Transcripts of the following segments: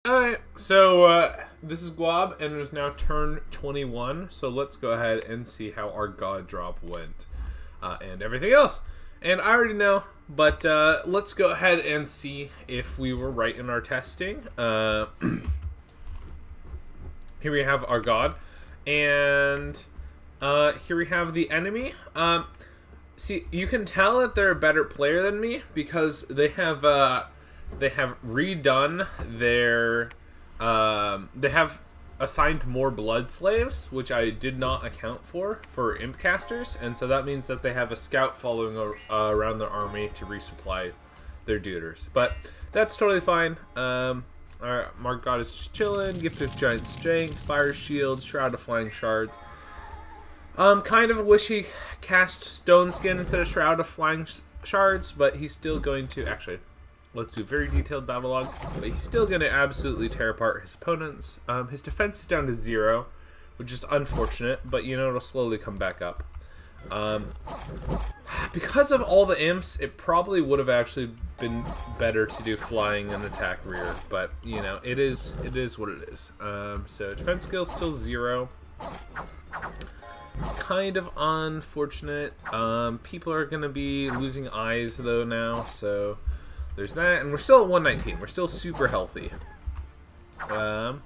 Alright, so this is Guab, and it is now turn 21, so let's go ahead and see how our god drop went, and everything else. And I already know, but let's go ahead and see if we were right in our testing. Here we have our god, and here we have the enemy. See, you can tell that they're a better player than me, because they have redone their, they have assigned more blood slaves, which I did not account for imp casters, and so that means that they have a scout following around their army to resupply their duders. But that's totally fine. Our Mark God is just chilling. Gift of Giant Strength, Fire Shield, Shroud of Flying Shards. Kind of wish he cast Stone Skin instead of Shroud of Flying Shards, but he's still going to, actually, let's do very detailed battle log. But he's still going to absolutely tear apart his opponents. His defense is down to 0, which is unfortunate, but you know, it'll slowly come back up. Because of all the imps, it probably would have actually been better to do flying and attack rear, but you know, it is what it is. So defense skill still 0. Kind of unfortunate. People are going to be losing eyes though now, so there's that, and we're still at 119. We're still super healthy. And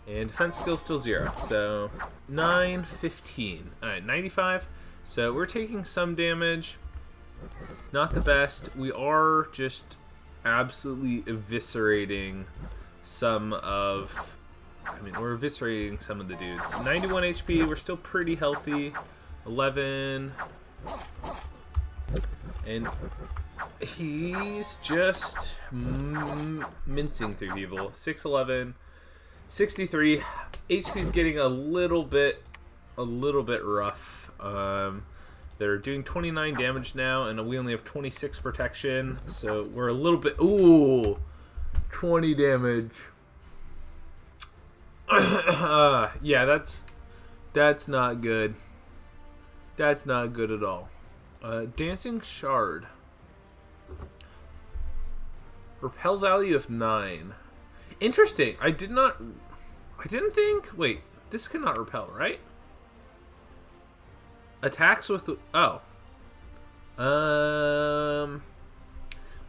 defense skill still 0. So 915. Alright, 95. So we're taking some damage. Not the best. We are just absolutely eviscerating some of, we're eviscerating some of the dudes. 91 HP, we're still pretty healthy. 11. And he's just mincing through people. 611, 63. HP's getting a little bit rough. They're doing 29 damage now, and we only have 26 protection, so we're a little bit. Ooh, 20 damage. Yeah, that's not good. That's not good at all. Dancing Shard. Repel value of 9. Interesting. I didn't think. Wait, this cannot repel, right? Attacks with the. Oh.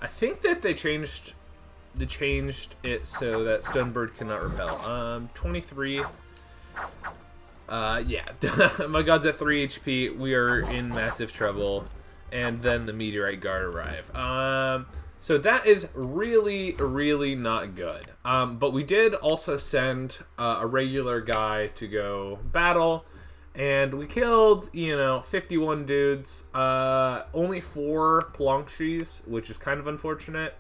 I think that they changed it so that Stonebird cannot repel. 23. Yeah. My god's at 3 HP. We are in massive trouble. And then the Meteorite Guard arrive. So that is really, really not good. But we did also send a regular guy to go battle. And we killed, 51 dudes. Only 4 Plonkshies, which is kind of unfortunate.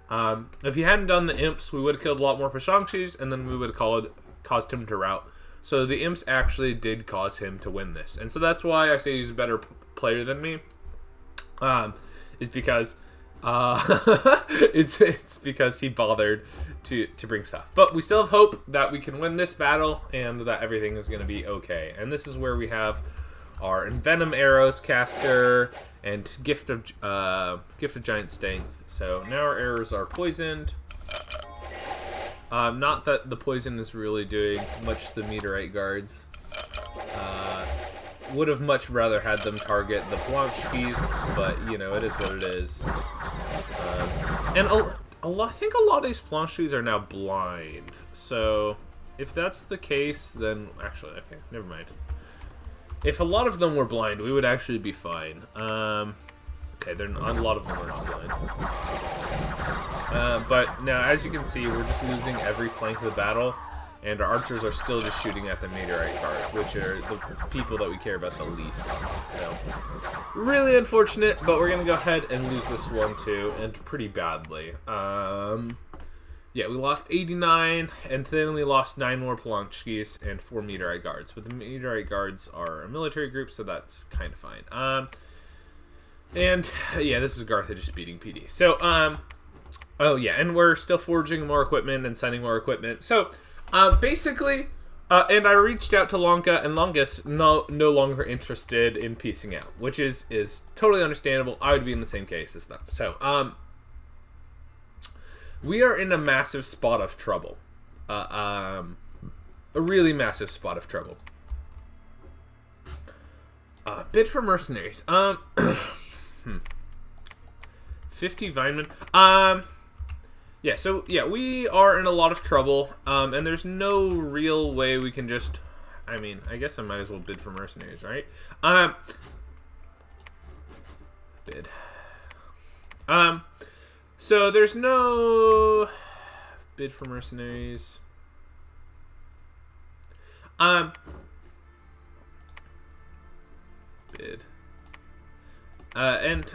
If you hadn't done the imps, we would have killed a lot more Plonkshies, and then we would have caused him to rout. So the imps actually did cause him to win this. And so that's why I say he's a better player than me. Is because it's because he bothered to bring stuff. But we still have hope that we can win this battle and that everything is going to be okay. And this is where we have our Envenom Arrows caster and Gift of Giant Strength. So now our arrows are poisoned. Not that the poison is really doing much to the Meteorite Guards. Would have much rather had them target the Plonchkis, but it is what it is. And I think a lot of these Plonchkis are now blind. So if that's the case, then actually, okay, never mind. If a lot of them were blind, we would actually be fine. Okay, a lot of them are not blind. But now, as you can see, we're just losing every flank of the battle. And our archers are still just shooting at the Meteorite Guard, which are the people that we care about the least. So, really unfortunate, but we're going to go ahead and lose this one too, and pretty badly. Yeah, we lost 89, and then we lost 9 more Plonchkis and 4 Meteorite Guards. But the Meteorite Guards are a military group, so that's kind of fine. And, yeah, this is Gartha just beating PD. So, oh yeah, and we're still forging more equipment and sending more equipment. So, basically, and I reached out to Lanka, and Lanka's no longer interested in piecing out, which is totally understandable. I would be in the same case as them. So, we are in a massive spot of trouble. a really massive spot of trouble. Bid for mercenaries. 50 Vinemen. Yeah, so, yeah, we are in a lot of trouble, and there's no real way we can just... I mean, I guess I might as well bid for mercenaries, right? Bid. So there's no... Bid for mercenaries. Bid. And...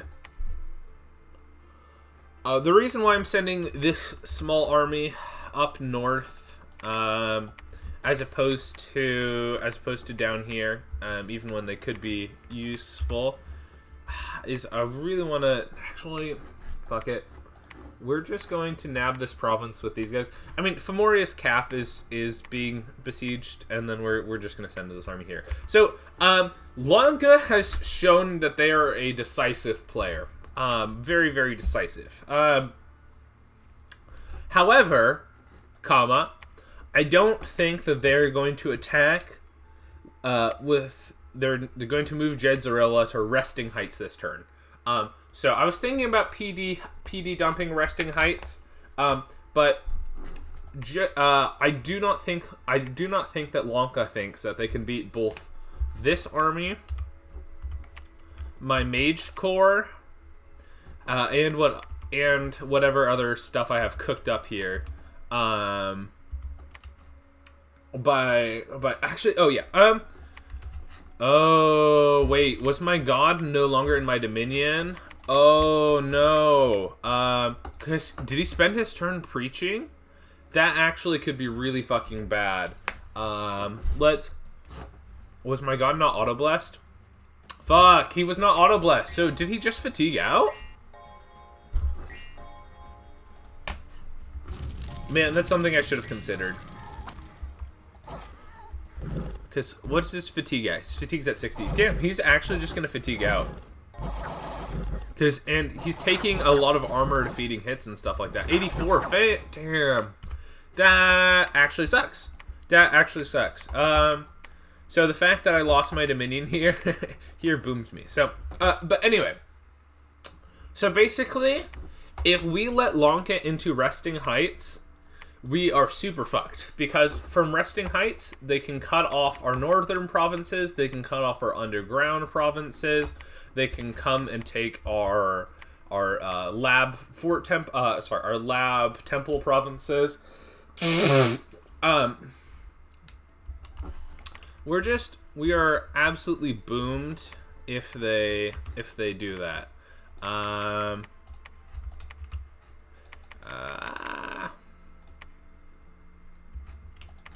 the reason why I'm sending this small army up north, as opposed to down here, even when they could be useful, is I really want to actually, fuck it. We're just going to nab this province with these guys. I mean, Fomoria's cap is being besieged, and then we're just going to send this army here. So, Lanka has shown that they are a decisive player. Very, very decisive. However, I don't think that they're going to attack they're going to move Jedzarilla to Resting Heights this turn. So I was thinking about PD dumping Resting Heights, but I do not think that Lanka thinks that they can beat both this army, my Mage Corps, and whatever other stuff I have cooked up here. But actually, oh yeah. Oh wait, was my god no longer in my dominion? Oh no. Cause did he spend his turn preaching? That actually could be really fucking bad. Was my god not auto blessed? Fuck, he was not auto blessed. So did he just fatigue out? Man, that's something I should have considered. Because what's his fatigue at? His fatigue's at 60. Damn, he's actually just going to fatigue out. And he's taking a lot of armor defeating hits and stuff like that. 84. Damn. That actually sucks. That actually sucks. So the fact that I lost my dominion here, here booms me. So, but anyway. So basically, if we let Lanka into Resting Heights, we are super fucked, because from Resting Heights, they can cut off our northern provinces, they can cut off our underground provinces, they can come and take our lab temple provinces. We are absolutely boomed if they do that.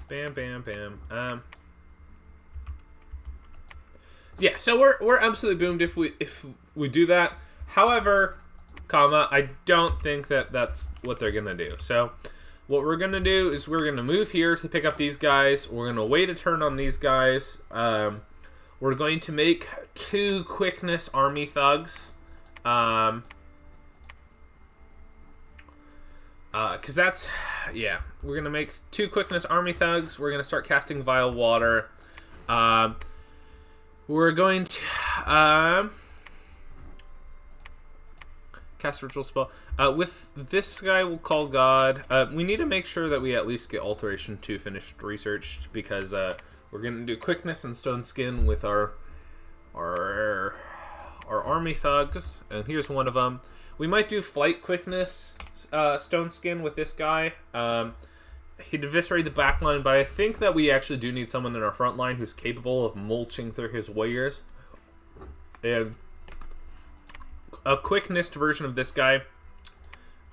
Bam, bam, bam. Yeah, so we're absolutely boomed if we do that. However, I don't think that that's what they're gonna do. So what we're gonna do is we're gonna move here to pick up these guys. We're gonna wait a turn on these guys. We're going to make 2 quickness army thugs. Because that's, yeah, we're going to make 2 quickness army thugs. We're going to start casting Vile Water. We're going to cast Ritual Spell. With this guy, we'll call God. We need to make sure that we at least get Alteration 2 finished researched, because we're going to do quickness and Stone Skin with our army thugs. And here's one of them. We might do Flight Quickness Stone Skin with this guy. He'd eviscerate the back line, but I think that we actually do need someone in our front line who's capable of mulching through his warriors. And a quickness version of this guy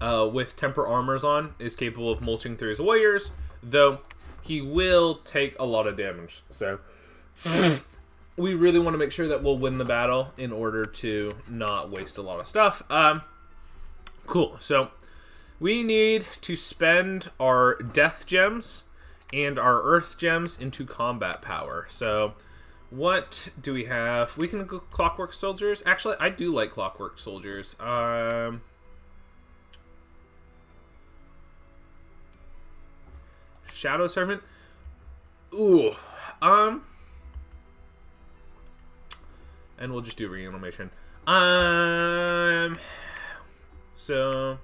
with temper armors on is capable of mulching through his warriors, though he will take a lot of damage. So we really want to make sure that we'll win the battle in order to not waste a lot of stuff. Cool. So we need to spend our death gems and our earth gems into combat power. So what do we have? We can go Clockwork Soldiers. Actually, I do like Clockwork Soldiers. Shadow Servant. Ooh. And we'll just do reanimation. So,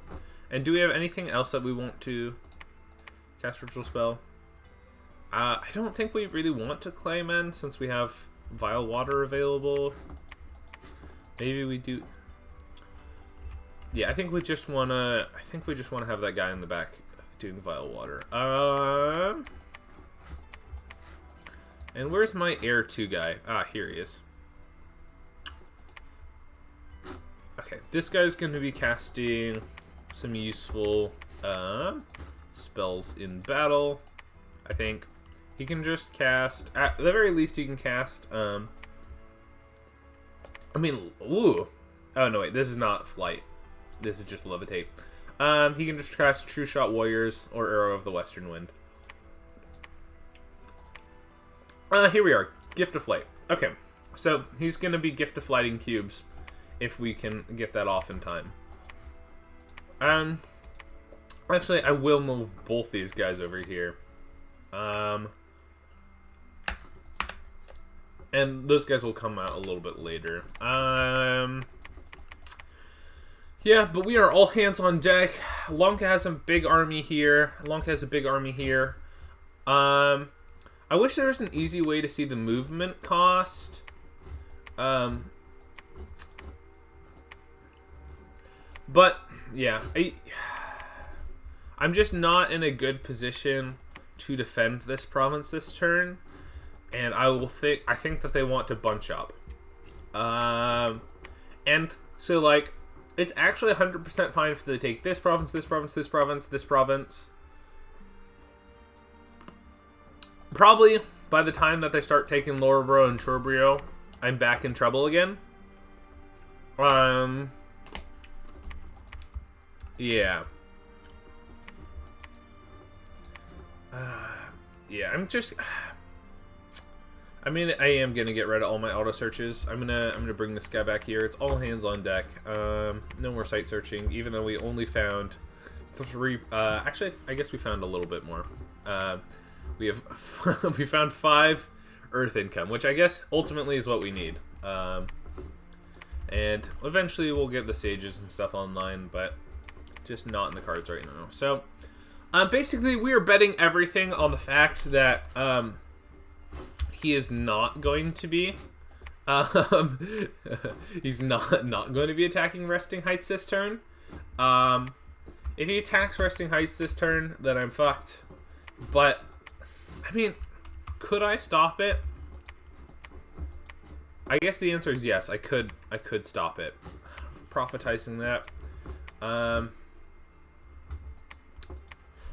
and do we have anything else that we want to cast Ritual Spell? I don't think we really want to Clayman since we have Vile Water available. Maybe we do. Yeah, I think we just wanna. I think we just wanna have that guy in the back doing Vile Water. And where's my Air 2 guy? Ah, here he is. Okay, this guy's going to be casting some useful spells in battle, I think. He can just cast, at the very least he can cast, I mean, ooh. Oh, no, wait, this is not Flight. This is just Levitate. He can just cast True Shot Warriors or Arrow of the Western Wind. Here we are. Gift of Flight. Okay, so he's going to be Gift of Flighting cubes if we can get that off in time. Actually, I will move both these guys over here. And those guys will come out a little bit later. Yeah, but we are all hands on deck. Lonka has a big army here. I wish there was an easy way to see the movement cost. But yeah, I'm just not in a good position to defend this province this turn, and I think that they want to bunch up. And so like it's actually 100% fine if they take this province, this province, this province, this province. Probably by the time that they start taking Lorebro and Chorbrio, I'm back in trouble again. Yeah. Yeah, I mean, I am gonna get rid of all my auto searches. I'm gonna bring this guy back here. It's all hands on deck. No more site searching, even though we only found 3. Actually, I guess we found a little bit more. We found 5 Earth income, which I guess ultimately is what we need. And eventually we'll get the sages and stuff online, but just not in the cards right now. So, basically, we are betting everything on the fact that he is not going to be. He's not going to be attacking Resting Heights this turn. If he attacks Resting Heights this turn, then I'm fucked. But I mean, could I stop it? I guess the answer is yes. I could stop it. Prophetizing that.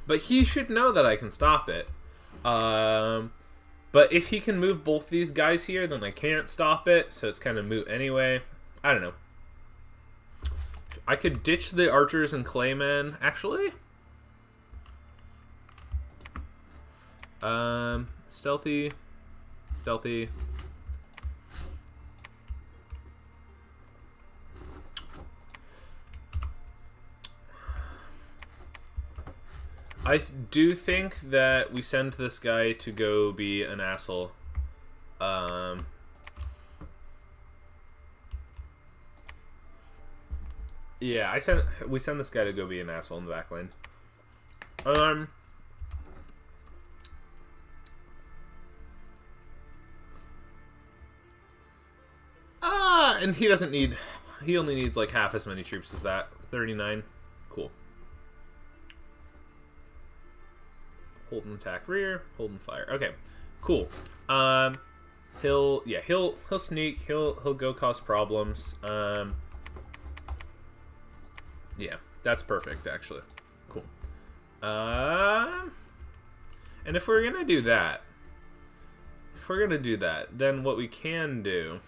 But he should know that I can stop it. But if he can move both these guys here, then I can't stop it. So it's kind of moot anyway. I don't know. I could ditch the archers and Claymen, actually. Stealthy. I do think that we send this guy to go be an asshole. Yeah, we send this guy to go be an asshole in the back lane. And he doesn't need, he only needs like half as many troops as that. 39. Cool. Hold and attack rear, hold and fire. Okay, cool. He'll sneak, he'll go cause problems. Yeah, that's perfect actually. Cool. And if we're gonna do that, then what we can do,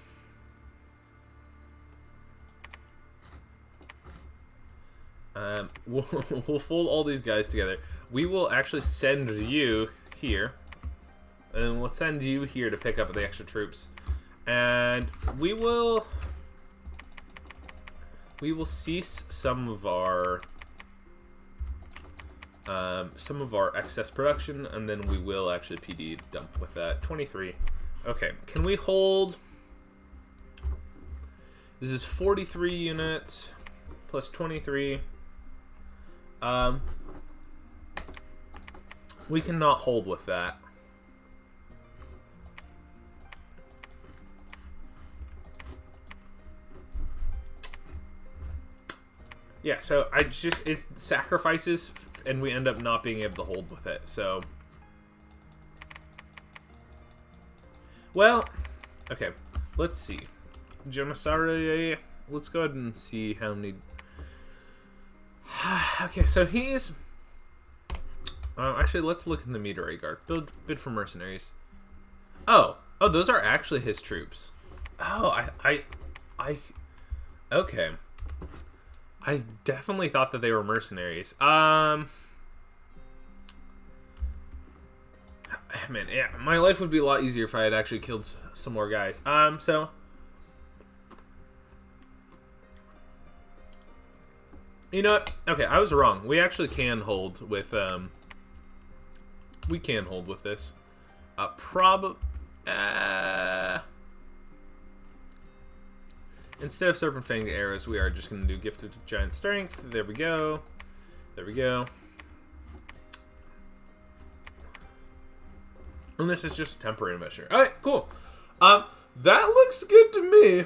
we'll fold all these guys together. We will actually send you here, and we'll send you here to pick up the extra troops, and we will cease some of our some of our excess production, and then we will actually PD dump with that. 23. Okay, can we hold... This is 43 units plus 23. We cannot hold with that. Yeah, so it's sacrifices, and we end up not being able to hold with it, so. Well, okay, let's see. Jamasari, let's go ahead and see how many. Okay, so he's. Actually, let's look in the meteorite guard. Bid for mercenaries. Oh, those are actually his troops. Oh, okay. I definitely thought that they were mercenaries. Man, yeah, my life would be a lot easier if I had actually killed some more guys. So. You know what? Okay, I was wrong. We actually can hold with, we can hold with this. Instead of Serpent Fang arrows, we are just going to do Gift of Giant Strength. There we go. There we go. And this is just a temporary measure. Alright, cool. That looks good to me.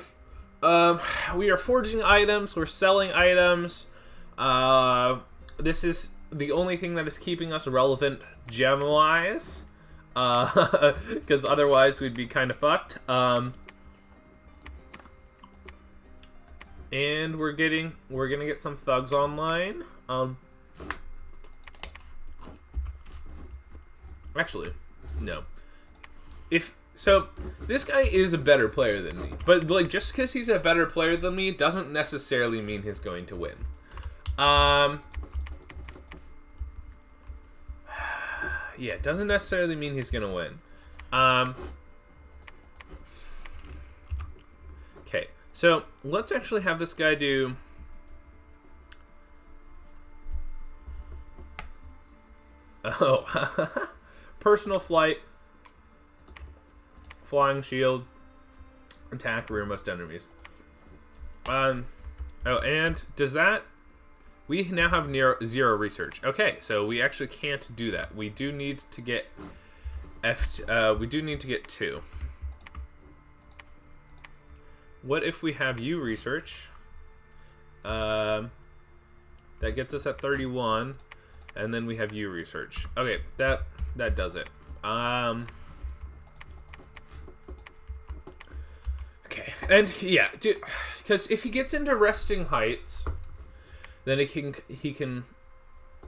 We are forging items. We're selling items. This is the only thing that is keeping us relevant gem-wise. Because otherwise we'd be kind of fucked. And we're gonna get some thugs online. Actually, no. So this guy is a better player than me, but like just because he's a better player than me doesn't necessarily mean he's going to win. Yeah, it doesn't necessarily mean he's gonna win. Okay, so let's actually have this guy do. Oh, personal flight, flying shield, attack rearmost enemies. Oh, and does that? We now have zero research. Okay, so we actually can't do that. We do need to get we do need to get 2. What if we have you research? That gets us at 31, and then we have you research. Okay, that does it. Okay, and yeah, because if he gets into resting heights, then he can.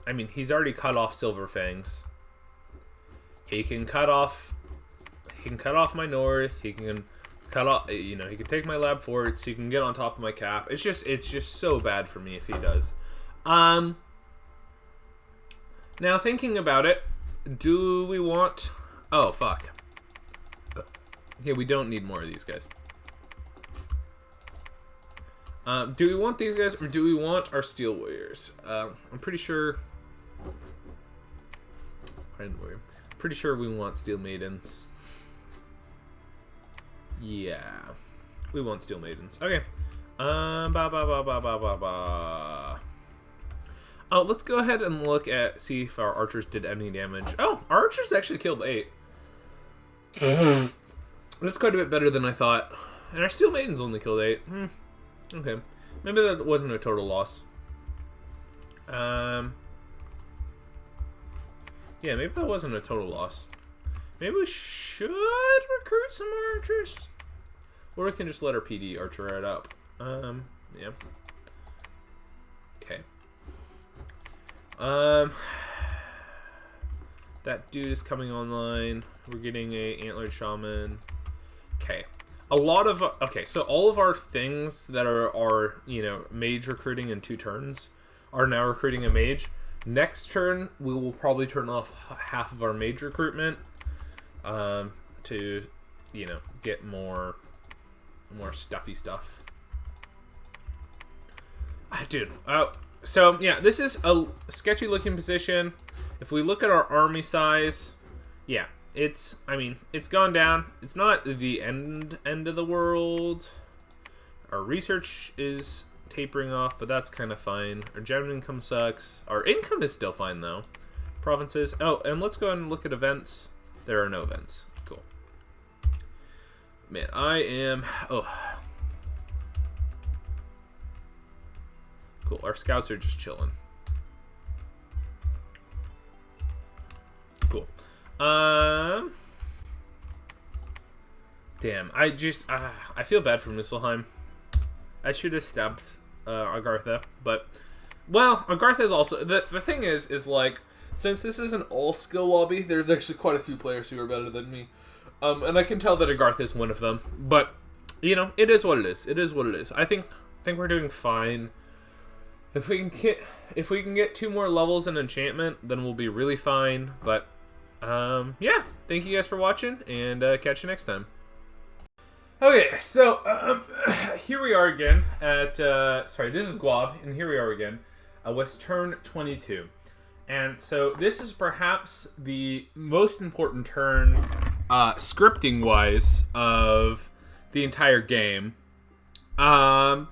I mean, he's already cut off Silver Fangs. He can cut off my north. He can cut off. You know, he can take my lab forts. He can get on top of my cap. It's just so bad for me if he does. Now thinking about it, do we want? Oh fuck. Okay, we don't need more of these guys. Do we want these guys, or do we want our Steel Warriors? I'm pretty sure. Pretty sure we want Steel Maidens. Yeah, we want Steel Maidens. Okay. Oh, let's go ahead and look at see if our archers did any damage. Oh, our archers actually killed 8. That's quite a bit better than I thought. And our Steel Maidens only killed 8. Okay, maybe that wasn't a total loss. Yeah, maybe that wasn't a total loss. Maybe we should recruit some more archers, or we can just let our PD archer right up. Yeah. Okay. That dude is coming online. We're getting a antlered shaman. Okay. A lot of okay, so all of our things that are you know, mage recruiting in 2 turns are now recruiting a mage. Next turn we will probably turn off half of our mage recruitment to, you know, get more stuffy stuff. Dude, so yeah, this is a sketchy looking position. if we look at our army size, yeah, it's gone down. It's not the end of the world. Our research is tapering off, but that's kind of fine. Our general income sucks. Our income is still fine, though. Provinces. Oh, and let's go and look at events. There are no events. Cool. Man, I am... Oh. Cool. Our scouts are just chilling. Cool. Damn. I feel bad for Misselheim. I should have stabbed Agartha, but... Well, Agartha is also... The thing is like... Since this is an all-skill lobby, there's actually quite a few players who are better than me. And I can tell that Agartha is one of them. But, you know, it is what it is. It is what it is. I think we're doing fine. If we can get 2 more levels in enchantment, then we'll be really fine. But, yeah. Thank you guys for watching, and catch you next time. Okay, so, here we are again at, sorry, this is Guab, and here we are again with turn 22. And so this is perhaps the most important turn, scripting-wise, of the entire game. And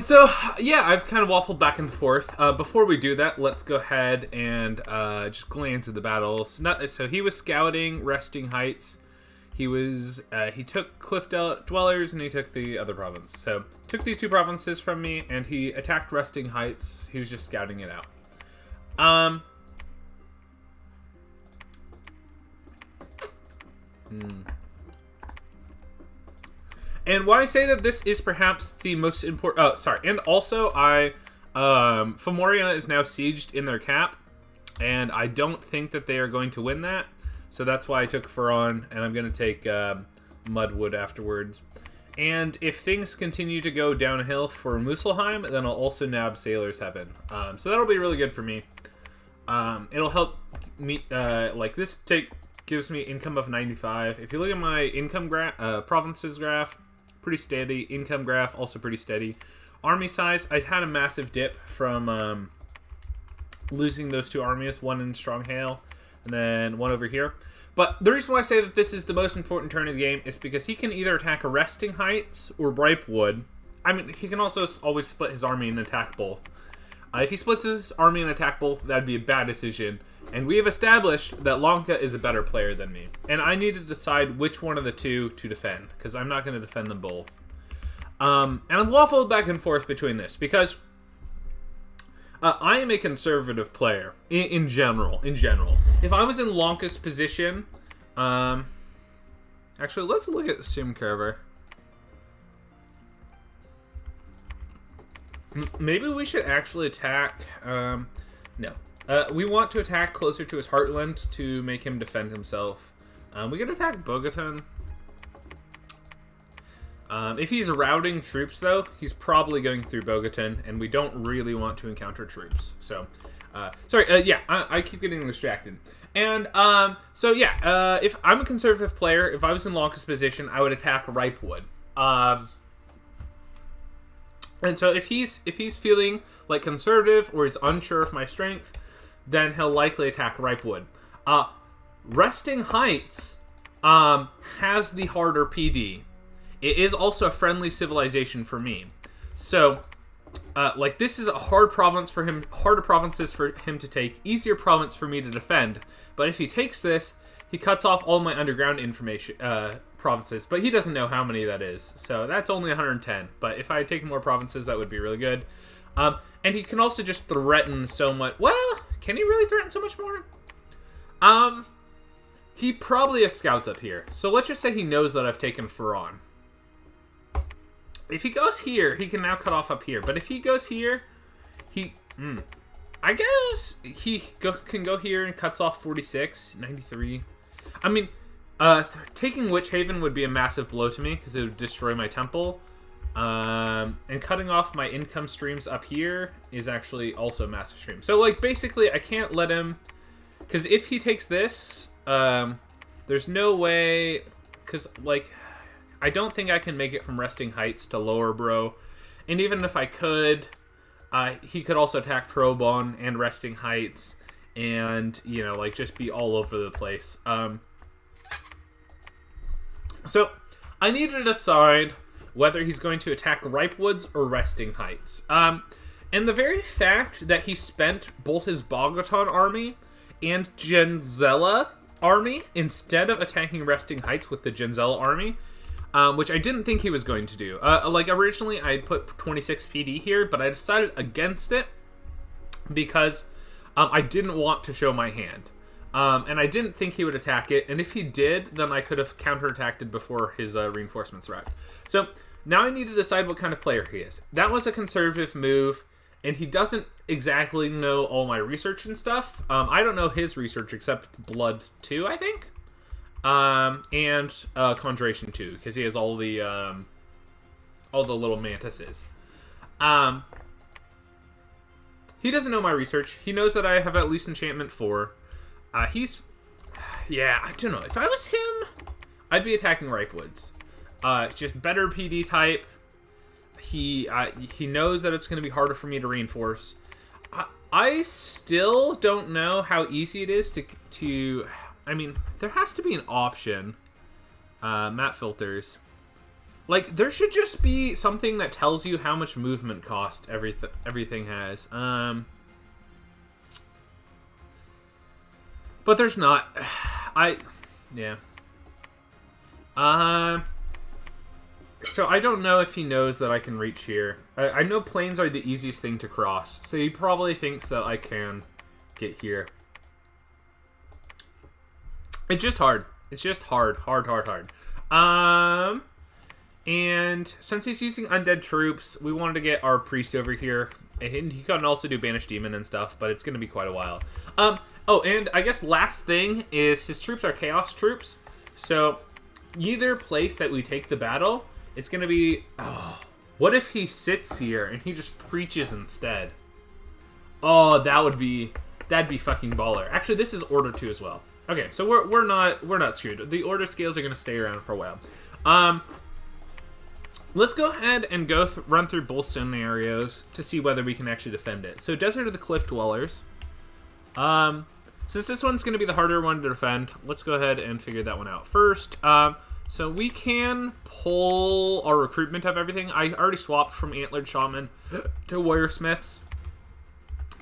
so, yeah, I've kind of waffled back and forth. Before we do that, let's go ahead and just glance at the battles. So he was scouting Resting Heights. He took Cliff Dwellers, and he took the other province. So, took these 2 provinces from me, and he attacked Resting Heights. He was just scouting it out. And why I say that this is perhaps the most important... Oh, sorry. And also, Femoria is now sieged in their cap, and I don't think that they are going to win that. So that's why I took Ferron, and I'm going to take Mudwood afterwards. And if things continue to go downhill for Muspelheim, then I'll also nab Sailor's Heaven. So that'll be really good for me. It'll help me, like this gives me income of 95. If you look at my income graph, provinces graph, pretty steady. Income graph, also pretty steady. Army size, I had a massive dip from losing those 2 armies, one in Stronghail, and then one over here. But the reason why I say that this is the most important turn of the game is because he can either attack Resting Heights or Ripewood. I mean, he can also always split his army and attack both. If he splits his army and attack both, that'd be a bad decision. And we have established that Lanka is a better player than me. And I need to decide which one of the 2 to defend, because I'm not going to defend them both. And I'm waffled back and forth between this, because I am a conservative player in general. If I was in Lanka's position, actually, let's look at Simcarver. Maybe we should actually attack. No, we want to attack closer to his heartland to make him defend himself. We could attack Bogotan. If he's routing troops, though, he's probably going through Bogotan, and we don't really want to encounter troops. So, sorry, yeah, I keep getting distracted. And, so, yeah, if I'm a conservative player, if I was in Lanka's position, I would attack Ripewood. And so if he's feeling like conservative or is unsure of my strength, then he'll likely attack Ripewood. Resting Heights has the harder PD. It is also a friendly civilization for me. So, like, this is a hard province for him, harder provinces for him to take, easier province for me to defend. But if he takes this, he cuts off all my underground information provinces. But he doesn't know how many that is. So that's only 110. But if I had taken more provinces, that would be really good. And he can also just threaten so much. Well, can he really threaten so much more? He probably has scouts up here. So let's just say he knows that I've taken Ferron. If he goes here, he can now cut off up here. But if he goes here, I guess he can go here and cuts off 46, 93. I mean, taking Witch Haven would be a massive blow to me because it would destroy my temple. And cutting off my income streams up here is actually also a massive stream. So, like, basically, I can't let him... Because if he takes this, there's no way... Because, like... I don't think I can make it from Resting Heights to Lower Bro. And even if I could, he could also attack Probon and Resting Heights. and, you know, like, just be all over the place. So, I need to decide whether he's going to attack Ripe Woods or Resting Heights. And the very fact that he spent both his Bogotan army and Genzella army instead of attacking Resting Heights with the Genzella army, which I didn't think he was going to do. Like, originally I had put 26 PD here, but I decided against it because I didn't want to show my hand. And I didn't think he would attack it, and if he did, then I could have counterattacked it before his reinforcements arrived. So, now I need to decide what kind of player he is. That was a conservative move, and he doesn't exactly know all my research and stuff. I don't know his research except Blood 2, I think. And Conjuration 2, because he has all the little mantises. He doesn't know my research. He knows that I have at least Enchantment 4. Yeah, I don't know. If I was him, I'd be attacking Ripe Woods. Just better PD type. He knows that it's going to be harder for me to reinforce. I still don't know how easy it is to I mean, there has to be an option. Map filters. Like, there should just be something that tells you how much movement cost everything has. But there's not. Yeah. So I don't know if he knows that I can reach here. I know plains are the easiest thing to cross, so he probably thinks that I can get here. It's just hard. It's just hard. And since he's using undead troops, we wanted to get our priest over here. And he can also do Banish Demon and stuff, but it's going to be quite a while. Oh, and I guess last thing is his troops are Chaos troops. So either place that we take the battle, it's going to be... Oh, what if he sits here and he just preaches instead? Oh, that'd be fucking baller. Actually, this is Order 2 as well. Okay, so we're not screwed. The Order scales are going to stay around for a while. Let's go ahead and run through both scenarios to see whether we can actually defend it. So Desert of the Cliff Dwellers. Since this one's going to be the harder one to defend, let's go ahead and figure that one out first. So we can pull our recruitment of everything. I already swapped from Antlered Shaman to Warrior Smiths.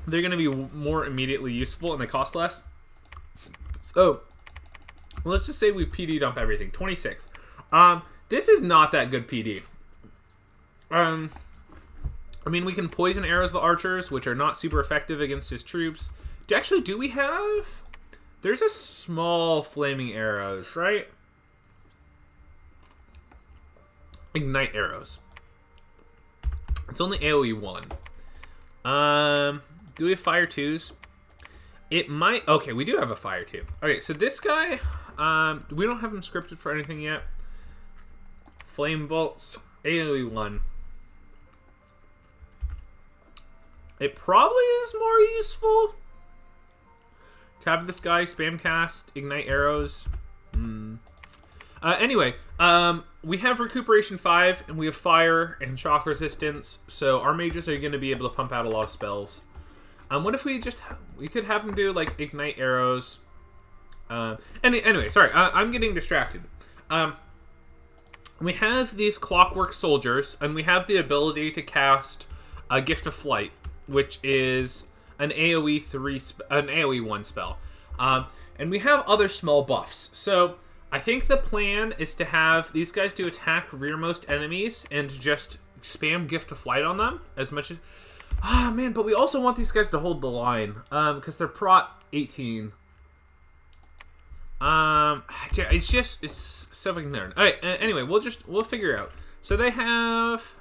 They're going to be more immediately useful and they cost less. So let's just say we PD dump everything. 26. This is not that good PD. I mean, we can poison arrows the archers, which are not super effective against his troops. Actually, do we have... There's a small flaming arrows, right? Ignite arrows. It's only AoE 1. Do we have fire 2s? It might... Okay, we do have a fire 2. Okay, so this guy... we don't have him scripted for anything yet. Flame bolts. AoE 1. It probably is more useful to have this guy spam cast Ignite arrows. Anyway, we have Recuperation 5, and we have Fire and Shock Resistance, so our mages are going to be able to pump out a lot of spells. What if we could have them do, like, Ignite arrows. Anyway, sorry, I'm getting distracted. We have these Clockwork Soldiers, and we have the ability to cast a Gift of Flight, which is an AoE 1 spell. And we have other small buffs. So I think the plan is to have these guys do attack rearmost enemies and just spam Gift of Flight on them as much as... Ah, man, but we also want these guys to hold the line, because they're Prot 18. It's so fucking nerd. Alright, anyway, we'll figure it out. So they have...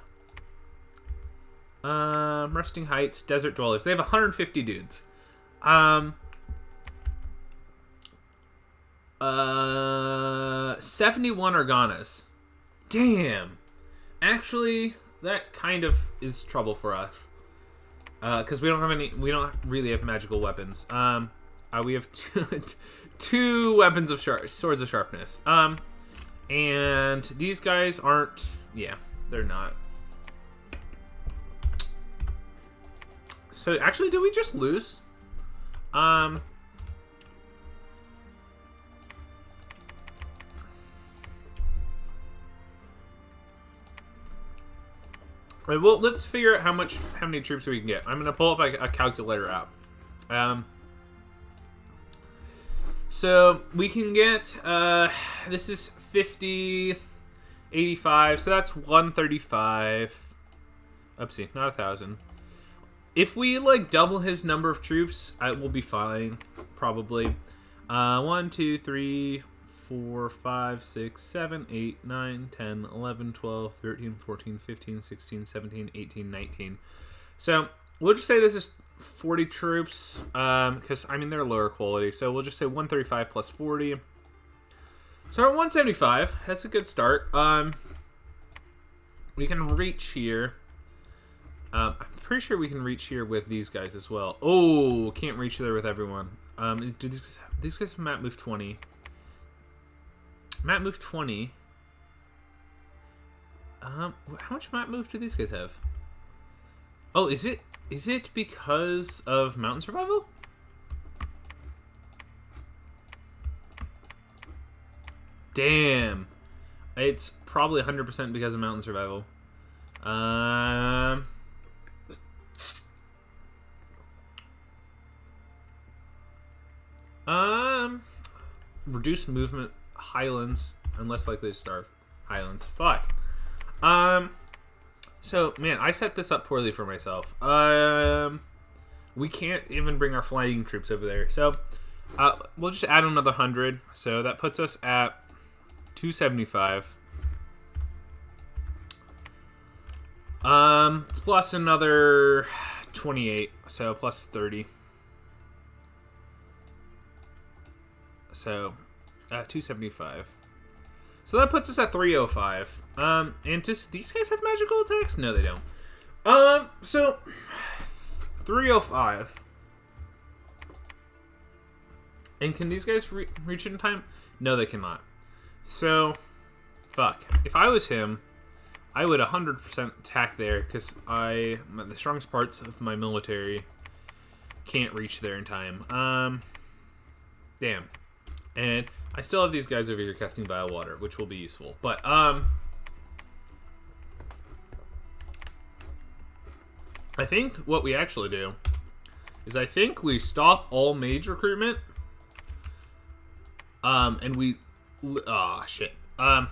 Resting Heights, Desert Dwellers. They have 150 dudes. 71 Organas. Damn. Actually, that kind of is trouble for us. Because we don't really have magical weapons. We have two weapons of swords of sharpness. And these guys aren't... Yeah, they're not. So, actually, did we just lose? Right, well, let's figure out how many troops we can get. I'm gonna pull up a calculator app. So we can get this is 50, 85, so that's 135. Oopsie, not 1,000. If we like double his number of troops, we'll be fine, probably. 1, 2, 3, 4, 5, 6, 7, 8, 9, 10, 11, 12, 13, 14, 15, 16, 17, 18, 19. So we'll just say this is 40 troops, because, I mean, they're lower quality. So we'll just say 135 plus 40. So we're at 175. That's a good start. We can reach here. I'm pretty sure we can reach here with these guys as well. Oh, can't reach there with everyone. Do these guys have map move 20? Map move 20. How much map move do these guys have? Oh, is it because of mountain survival? Damn. It's probably 100% because of mountain survival. Reduce movement Highlands, unless likely to starve. Highlands. Fuck. So, man, I set this up poorly for myself. We can't even bring our flying troops over there. So, we'll just add another 100. So that puts us at 275. Plus another 28. So, plus 30. So, 275. So that puts us at 305. And just these guys have magical attacks? No, they don't. So 305. And can these guys reach in time? No, they cannot. So, fuck. If I was him, I would 100% attack there because the strongest parts of my military can't reach there in time. Damn. And I still have these guys over here casting Vile Water, which will be useful. But, I think what we actually do is I think we stop all mage recruitment. And we... shit. That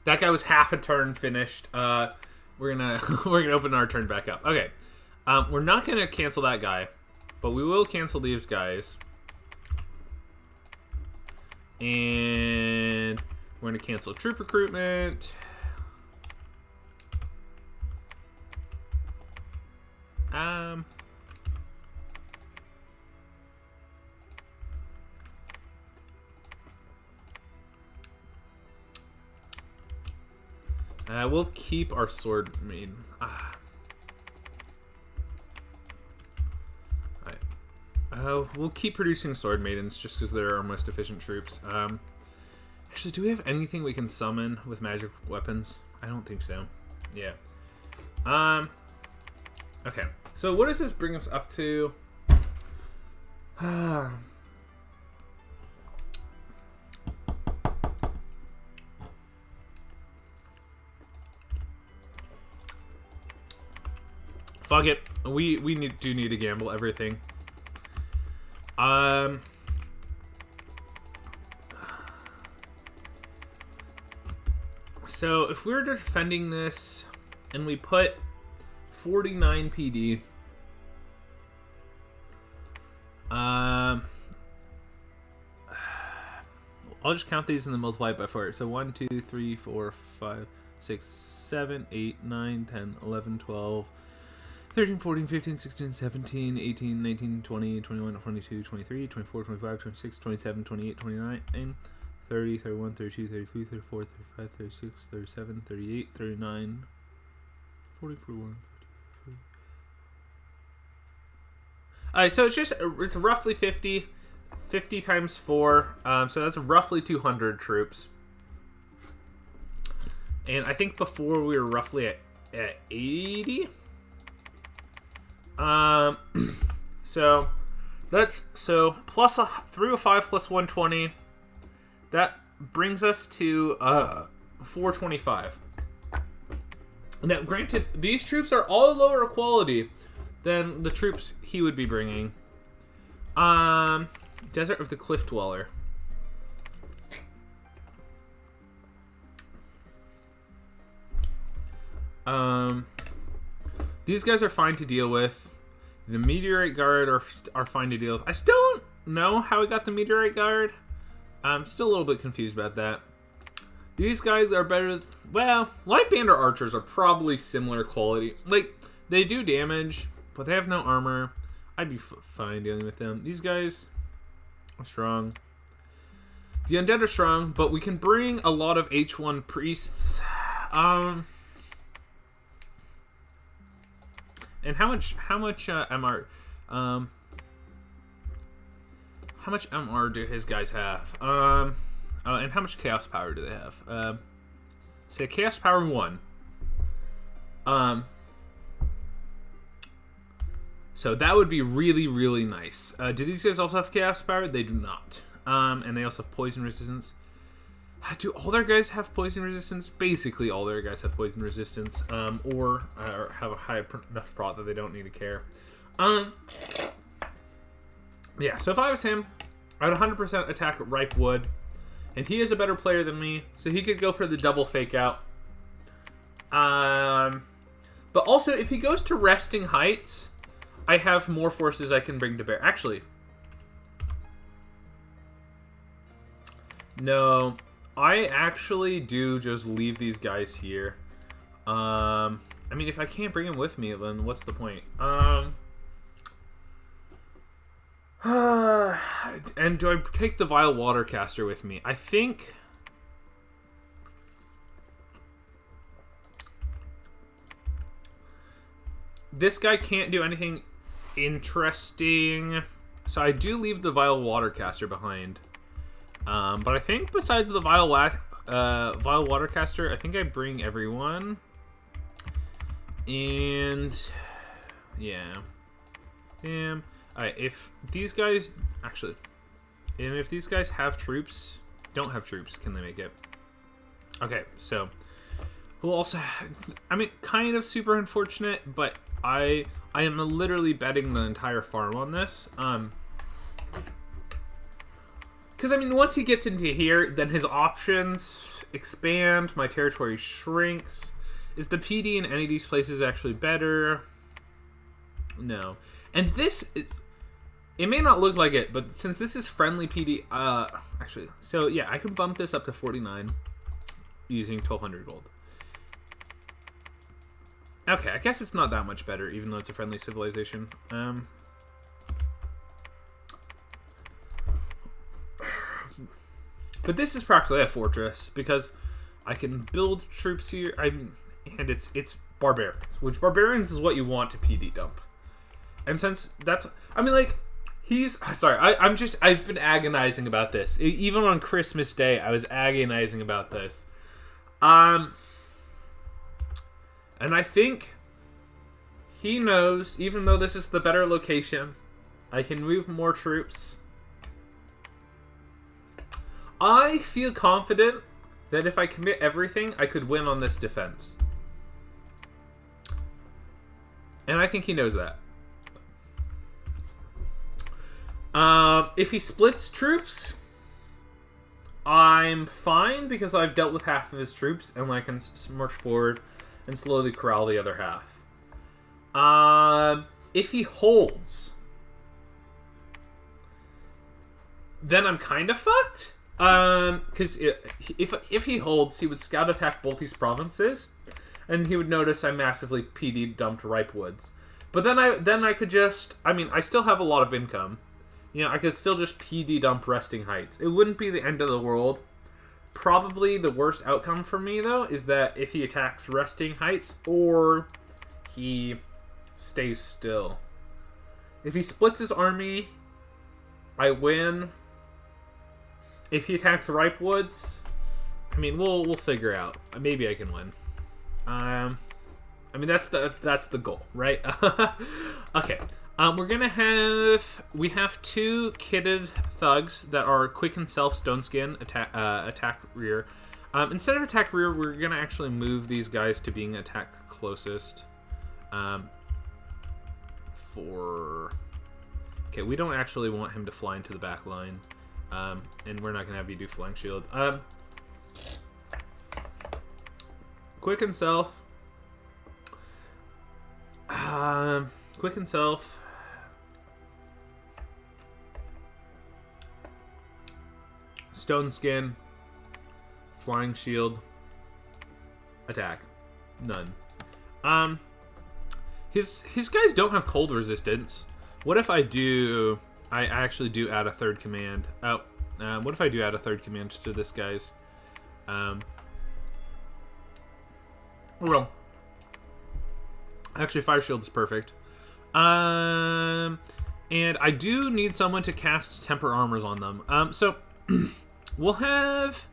guy was half a turn finished. We're gonna open our turn back up. Okay. We're not gonna cancel that guy, but we will cancel these guys. And we're going to cancel troop recruitment. We'll keep our sword maiden. We'll keep producing sword maidens just because they're our most efficient troops. Actually, do we have anything we can summon with magic weapons? I don't think so. Yeah. Okay. So what does this bring us up to? Fuck it. We do need to gamble everything. So if we're defending this and we put 49 PD, I'll just count these and then multiply it by 4. So 1, 2, 3, 4, 5, 6, 7, 8, 9, 10, 11, 12, 13, 14, 15, 16, 17, 18, 19, 20, 21, 22, 23, 24, 25, 26, 27, 28, 29, 30, 31, 32, 33, 34, 35, 36, 37, 38, 39, 40, 41, 42. Alright, so it's roughly 50 times 4, so that's roughly 200 troops. And I think before we were roughly at 80. So that's plus 305 plus 120. That brings us to 425. Now, granted, these troops are all lower quality than the troops he would be bringing. Desert of the Cliff Dweller. These guys are fine to deal with. The Meteorite Guard are fine to deal with. I still don't know how he got the Meteorite Guard. I'm still a little bit confused about that. These guys are better. Well, Light Bander Archers are probably similar quality. Like, they do damage, but they have no armor. I'd be fine dealing with them. These guys are strong. The Undead are strong, but we can bring a lot of H1 Priests. And how much MR how much MR do his guys have? And how much Chaos Power do they have? Say Chaos Power 1. So that would be really, really nice. Do these guys also have Chaos Power? They do not. And they also have Poison Resistance. Do all their guys have poison resistance? Basically, all their guys have poison resistance, or have a high enough prot that they don't need to care. Yeah. So if I was him, I would 100% attack Ripe Wood, and he is a better player than me, so he could go for the double fake out. But also, if he goes to Resting Heights, I have more forces I can bring to bear. Actually, no. I actually do just leave these guys here. I mean, if I can't bring them with me, then what's the point? And do I take the Vile Watercaster with me? I think... this guy can't do anything interesting. So I do leave the Vile Watercaster behind. But I think besides the Vile Watercaster, I think I bring everyone. And yeah. Damn. Alright, if these guys actually, and if these guys have troops, don't have troops, can they make it? Okay, so we'll also, I mean, kind of super unfortunate, but I am literally betting the entire farm on this. Because, I mean, once he gets into here, then his options expand, my territory shrinks. Is the PD in any of these places actually better? No. And this, it may not look like it, but since this is friendly PD, actually, so yeah, I can bump this up to 49 using 1,200 gold. Okay, I guess it's not that much better, even though it's a friendly civilization. But this is practically a fortress because I can build troops here. And it's barbarians, which barbarians is what you want to PD dump. And since that's, I mean, like, I've been agonizing about this. Even on Christmas Day, I was agonizing about this. And I think he knows, even though this is the better location, I can move more troops. I feel confident that if I commit everything, I could win on this defense. And I think he knows that. If he splits troops, I'm fine because I've dealt with half of his troops and I can march forward and slowly corral the other half. If he holds, then I'm kind of fucked. Because if he holds, he would scout attack both these provinces, and he would notice I massively PD dumped Ripe Woods. But then I could just, I mean, I still have a lot of income. You know, I could still just PD dump Resting Heights. It wouldn't be the end of the world. Probably the worst outcome for me, though, is that if he attacks Resting Heights, or he stays still. If he splits his army, I win. If he attacks Ripe Woods, I mean, we'll figure out. Maybe I can win. I mean, that's the goal, right? Okay. We have 2 kitted thugs that are quick and self stone skin attack rear. Instead of attack rear, we're gonna actually move these guys to being attack closest. Okay, we don't actually want him to fly into the back line, and we're not gonna have you do flying shield. Quick and self. Quick and self. Stone skin. Flying shield. Attack. None. His guys don't have cold resistance. What if I do... I actually do add a 3rd command. Oh. What if I do add a 3rd command to this guy's? Well. Actually, Fire Shield is perfect. And I do need someone to cast Temper Armors on them. So we'll have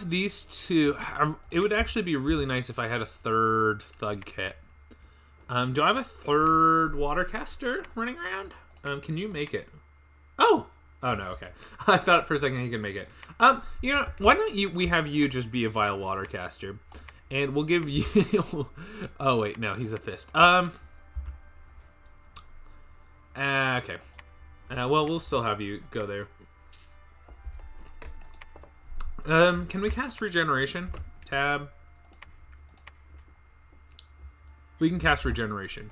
these 2. It would actually be really nice if I had a 3rd Thug kit. Do I have a 3rd Watercaster running around? Can you make it? Oh no, okay. I thought for a second he could make it. You know, why don't we have you just be a Vile Watercaster? And we'll give you... Oh, wait, no, he's a fist. Okay. Well, we'll still have you go there. Can we cast Regeneration? Tab. We can cast Regeneration.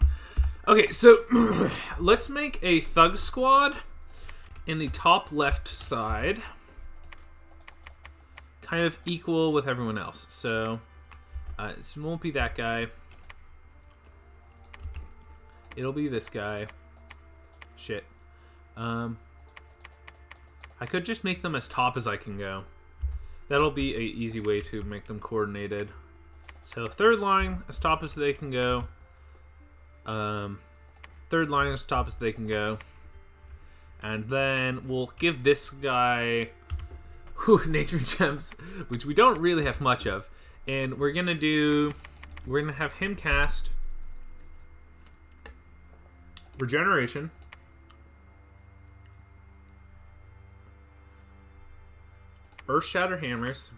Okay, so let's make a Thug Squad in the top left side. Kind of equal with everyone else. So... it won't be that guy. It'll be this guy. Shit. I could just make them as top as I can go. That'll be an easy way to make them coordinated. So 3rd line as top as they can go. 3rd line as top as they can go. And then we'll give this guy nature gems, which we don't really have much of. And we're gonna have him cast Regeneration. Earth Shatter Hammers.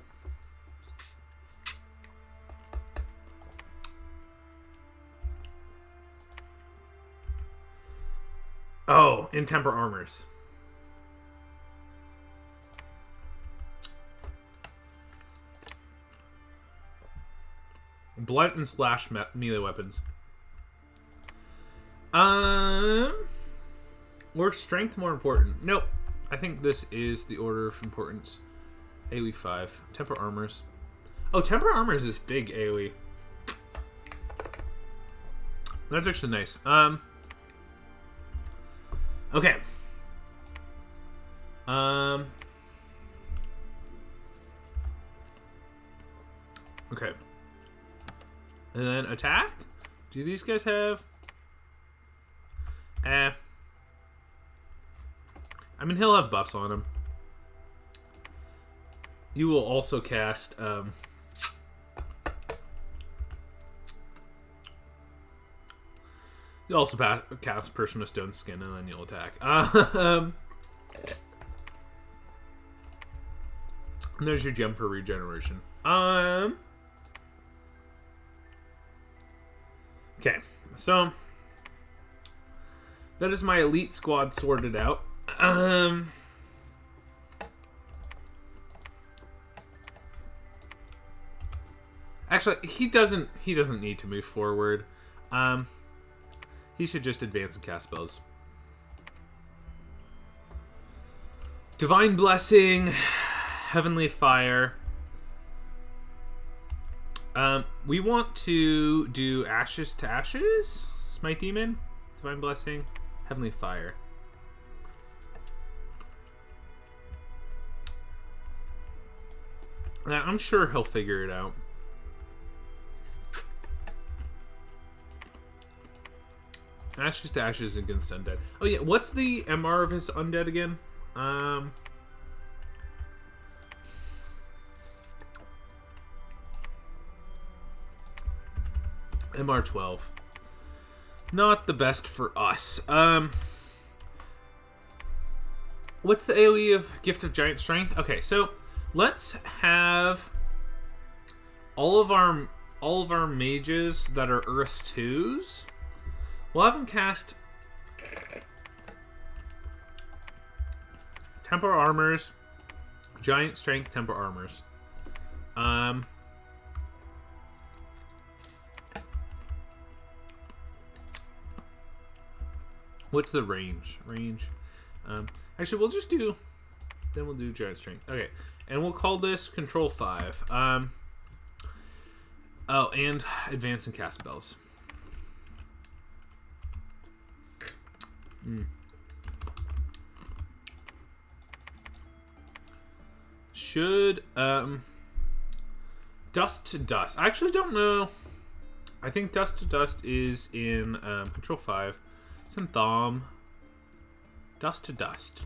Oh, and Temper Armors. Blunt and slash melee weapons. Or strength more important? Nope. I think this is the order of importance. AoE 5. Temper Armors. Oh, Temper Armors is big AoE. That's actually nice. Okay. Okay. And then attack? Do these guys have... I mean, he'll have buffs on him. You will also cast... You'll also cast Person with Stone Skin, and then you'll attack. And there's your gem for regeneration. Okay, so that is my elite squad sorted out. Actually, he doesn't need to move forward. He should just advance and cast spells. Divine Blessing, Heavenly Fire. We want to do Ashes to Ashes, Smite Demon, Divine Blessing, Heavenly Fire. I'm sure he'll figure it out. Ashes to Ashes against Undead. Oh yeah, what's the MR of his Undead again? MR12. Not the best for us. What's the AoE of Gift of Giant Strength? Okay, so let's have all of our mages that are Earth 2s. We'll have them cast Temporal Armors, Giant Strength Temporal Armors. What's the range? Actually, we'll just do... Then we'll do Giant Strength. Okay. And we'll call this Control 5. Oh, and Advance and Cast Spells. Should... Dust to Dust. I actually don't know. I think Dust to Dust is in Control 5. It's in Thom. Dust to Dust.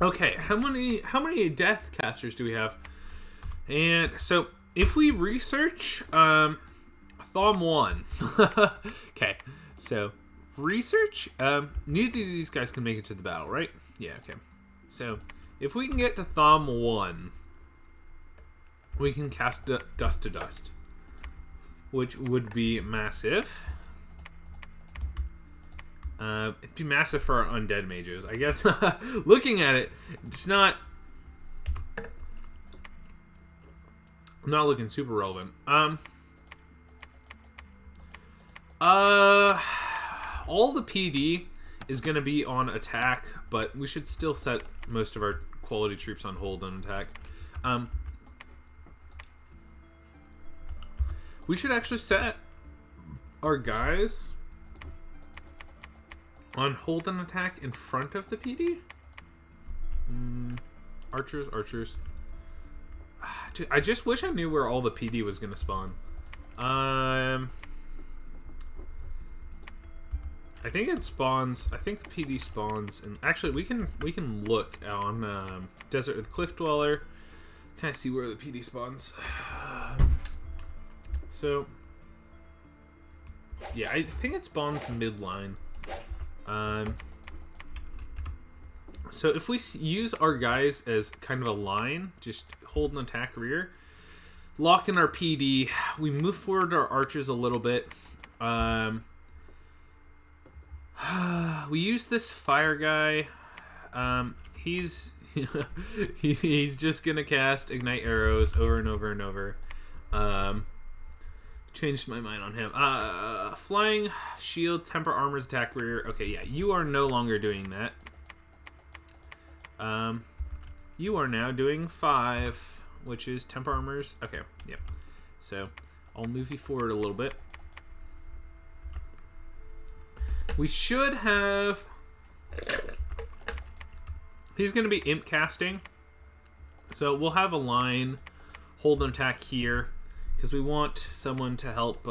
Okay, how many death casters do we have? And so if we research Thom 1. Okay, so research, neither of these guys can make it to the battle, right? Yeah, okay. So if we can get to Thom 1, we can cast Dust to Dust, which would be massive. It'd be massive for our undead mages, I guess. Looking at it, it's not looking super relevant. All the PD is going to be on attack, but we should still set most of our quality troops on hold on attack. We should actually set our guys on hold and attack in front of the PD. Archers. Dude, I just wish I knew where all the PD was going to spawn. I think it spawns. I think the PD spawns, and actually we can look on Desert with Cliff Dweller, kind of see where the PD spawns. So yeah, I think it spawns midline. So if we use our guys as kind of a line, just hold and attack rear, lock in our PD, we move forward our archers a little bit. We use this fire guy. He's he's just gonna cast ignite arrows over and over and over. Changed my mind on him. Flying shield, temper armors, attack rear. Okay, yeah, you are no longer doing that. You are now doing 5, which is temper armors. Okay, yeah. So I'll move you forward a little bit. We should have... He's going to be imp casting. So we'll have a line, hold and attack here, because we want someone to help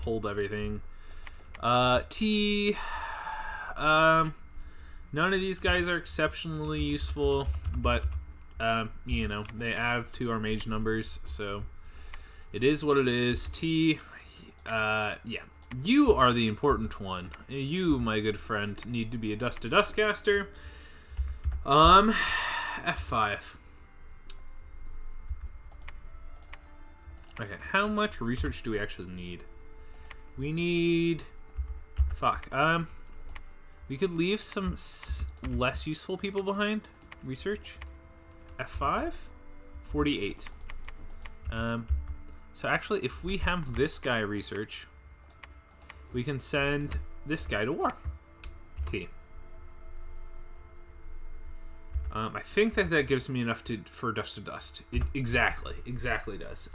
hold everything. None of these guys are exceptionally useful, but you know, they add to our mage numbers, so it is what it is. Yeah. You are the important one. You, my good friend, need to be a Dust to Dust caster. F5. Okay, how much research do we actually need? We need... Fuck. We could leave some less useful people behind. Research. F5? 48. So actually, if we have this guy research, we can send this guy to war. T. I think that gives me enough for Dust to Dust. It exactly does.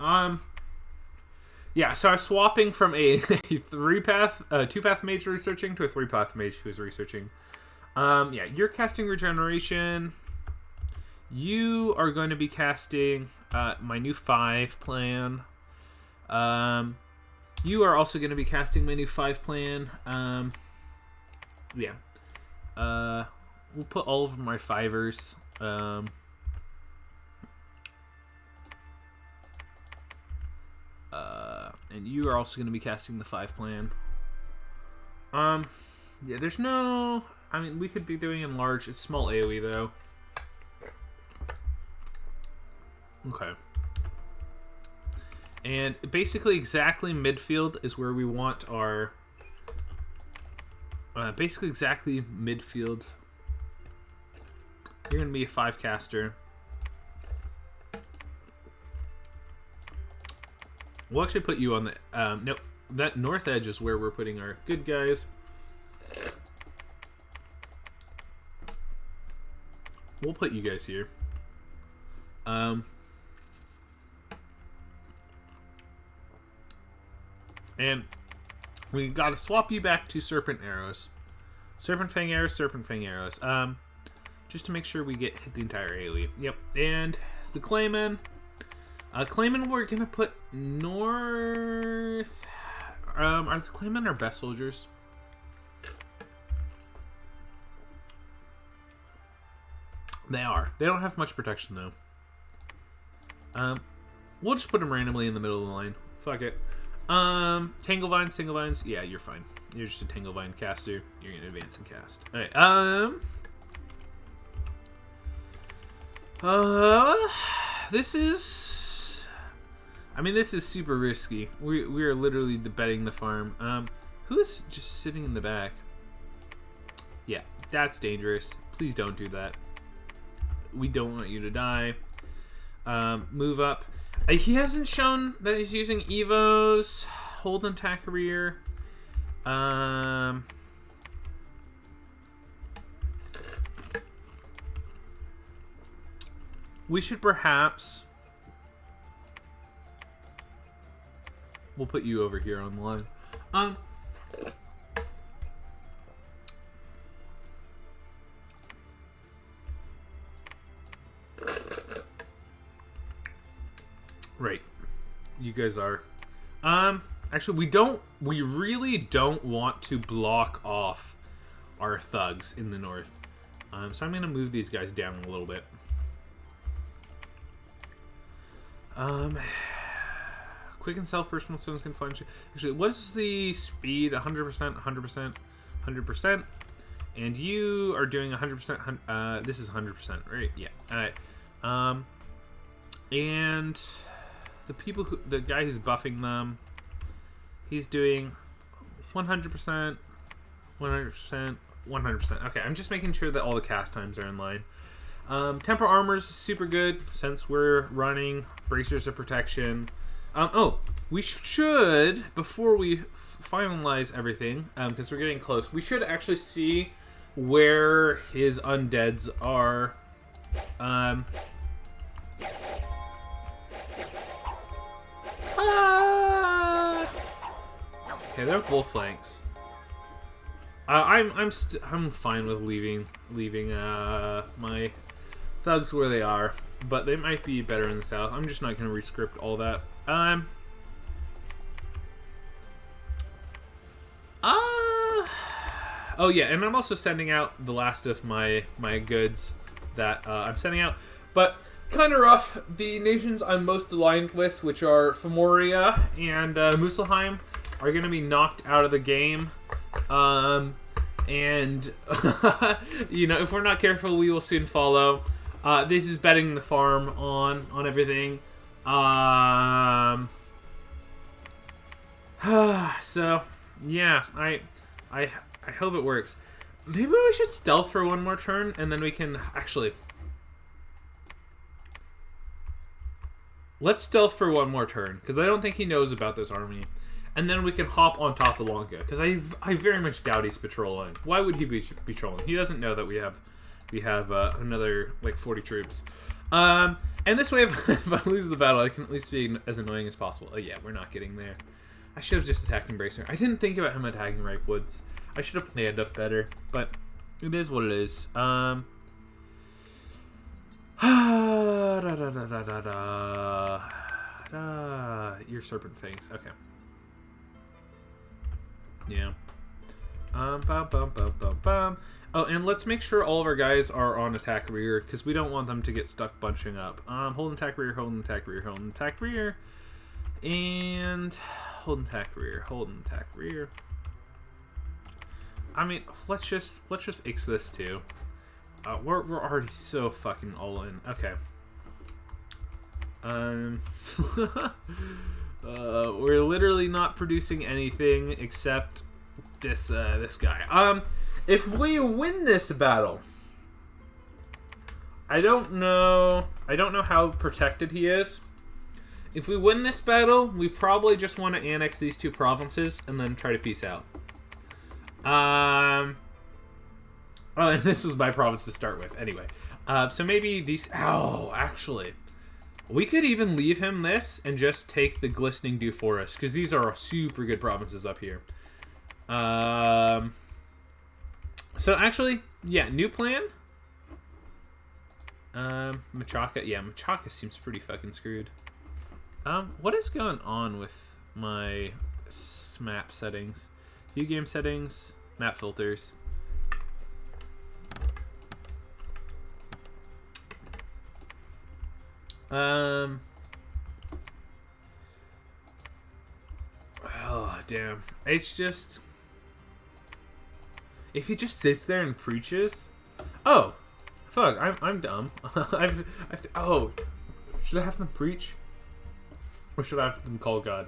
Yeah, so I was swapping from a two-path mage researching to a 3-path mage who's researching. Yeah, you're casting Regeneration. You are going to be casting my new 5 plan. You are also going to be casting my new 5 plan. Yeah. We'll put all of my 5ers. And you are also going to be casting the 5 plan. Yeah, there's no... I mean, we could be doing enlarge. It's small AoE, though. Okay. And basically exactly midfield is where we want our... basically exactly midfield. You're going to be a 5 caster. We'll actually put you on the... no, that north edge is where we're putting our good guys. We'll put you guys here. And we gotta swap you back to Serpent Arrows. Serpent Fang Arrows, Serpent Fang Arrows. Just to make sure we hit the entire AoE. Yep. And the Clayman. Clayman we're gonna put north. Are the Claymen our best soldiers? They are. They don't have much protection though. We'll just put them randomly in the middle of the line. Fuck it. Tangle Vines, Single Vines. Yeah, you're fine. You're just a Tangle Vine caster. You're gonna advance and cast. Alright, this is... I mean, this is super risky. We are literally betting the farm. Who is just sitting in the back? Yeah, that's dangerous. Please don't do that. We don't want you to die. Move up. He hasn't shown that he's using Evos. Hold and attack career. We should perhaps... We'll put you over here on the line. Right. You guys are. Actually, we really don't want to block off our thugs in the north. So I'm going to move these guys down a little bit. Quick and self personal stones can find. Actually, what's the speed? 100%, 100%, 100%. And you are doing 100%. This is 100%, right? Yeah. All right. And the guy who's buffing them, he's doing 100%, 100%, 100%. Okay, I'm just making sure that all the cast times are in line. Temporal Armor's super good since we're running Bracers of Protection. Oh, we should, before we finalize everything, because we're getting close, we should actually see where his undeads are. Okay, they're both flanks. I'm fine with leaving my thugs where they are, but they might be better in the south. I'm just not going to rescript all that. Oh yeah, and I'm also sending out the last of my goods that I'm sending out, but kind of rough. The nations I'm most aligned with, which are Femoria and Muspelheim, are going to be knocked out of the game. And you know, if we're not careful, we will soon follow. This is betting the farm on everything. So yeah, I hope it works. Maybe we should stealth for one more turn, and then we can actually. Let's stealth for one more turn, because I don't think he knows about this army. And then we can hop on top of Lanka, because I very much doubt he's patrolling. Why would he be patrolling? He doesn't know that we have another like 40 troops. And this way, if I lose the battle, I can at least be as annoying as possible. Oh yeah, we're not getting there. I should have just attacked Embracer. I didn't think about him attacking Ripe Woods. I should have planned up better, but it is what it is. Your Serpent Fangs. Okay. Yeah. Oh, and let's make sure all of our guys are on attack rear, because we don't want them to get stuck bunching up. Hold and attack rear, hold and attack rear, hold and attack rear. And hold and attack rear. Hold and attack rear. I mean, let's just X this too. We're already so fucking all in. Okay. We're literally not producing anything except this guy. If we win this battle, I don't know how protected he is. If we win this battle, we probably just want to annex these two provinces and then try to peace out. Oh, and this was my province to start with. Anyway, so maybe these... Oh, actually, we could even leave him this and just take the Glistening Dew Forest, because these are super good provinces up here. So actually, yeah, new plan. Machaca. Yeah, Machaca seems pretty fucking screwed. What is going on with my map settings? View game settings, map filters. Oh, damn. It's just... If he just sits there and preaches... Oh! Fuck, I'm dumb. Oh! Should I have them preach? Or should I have them call God?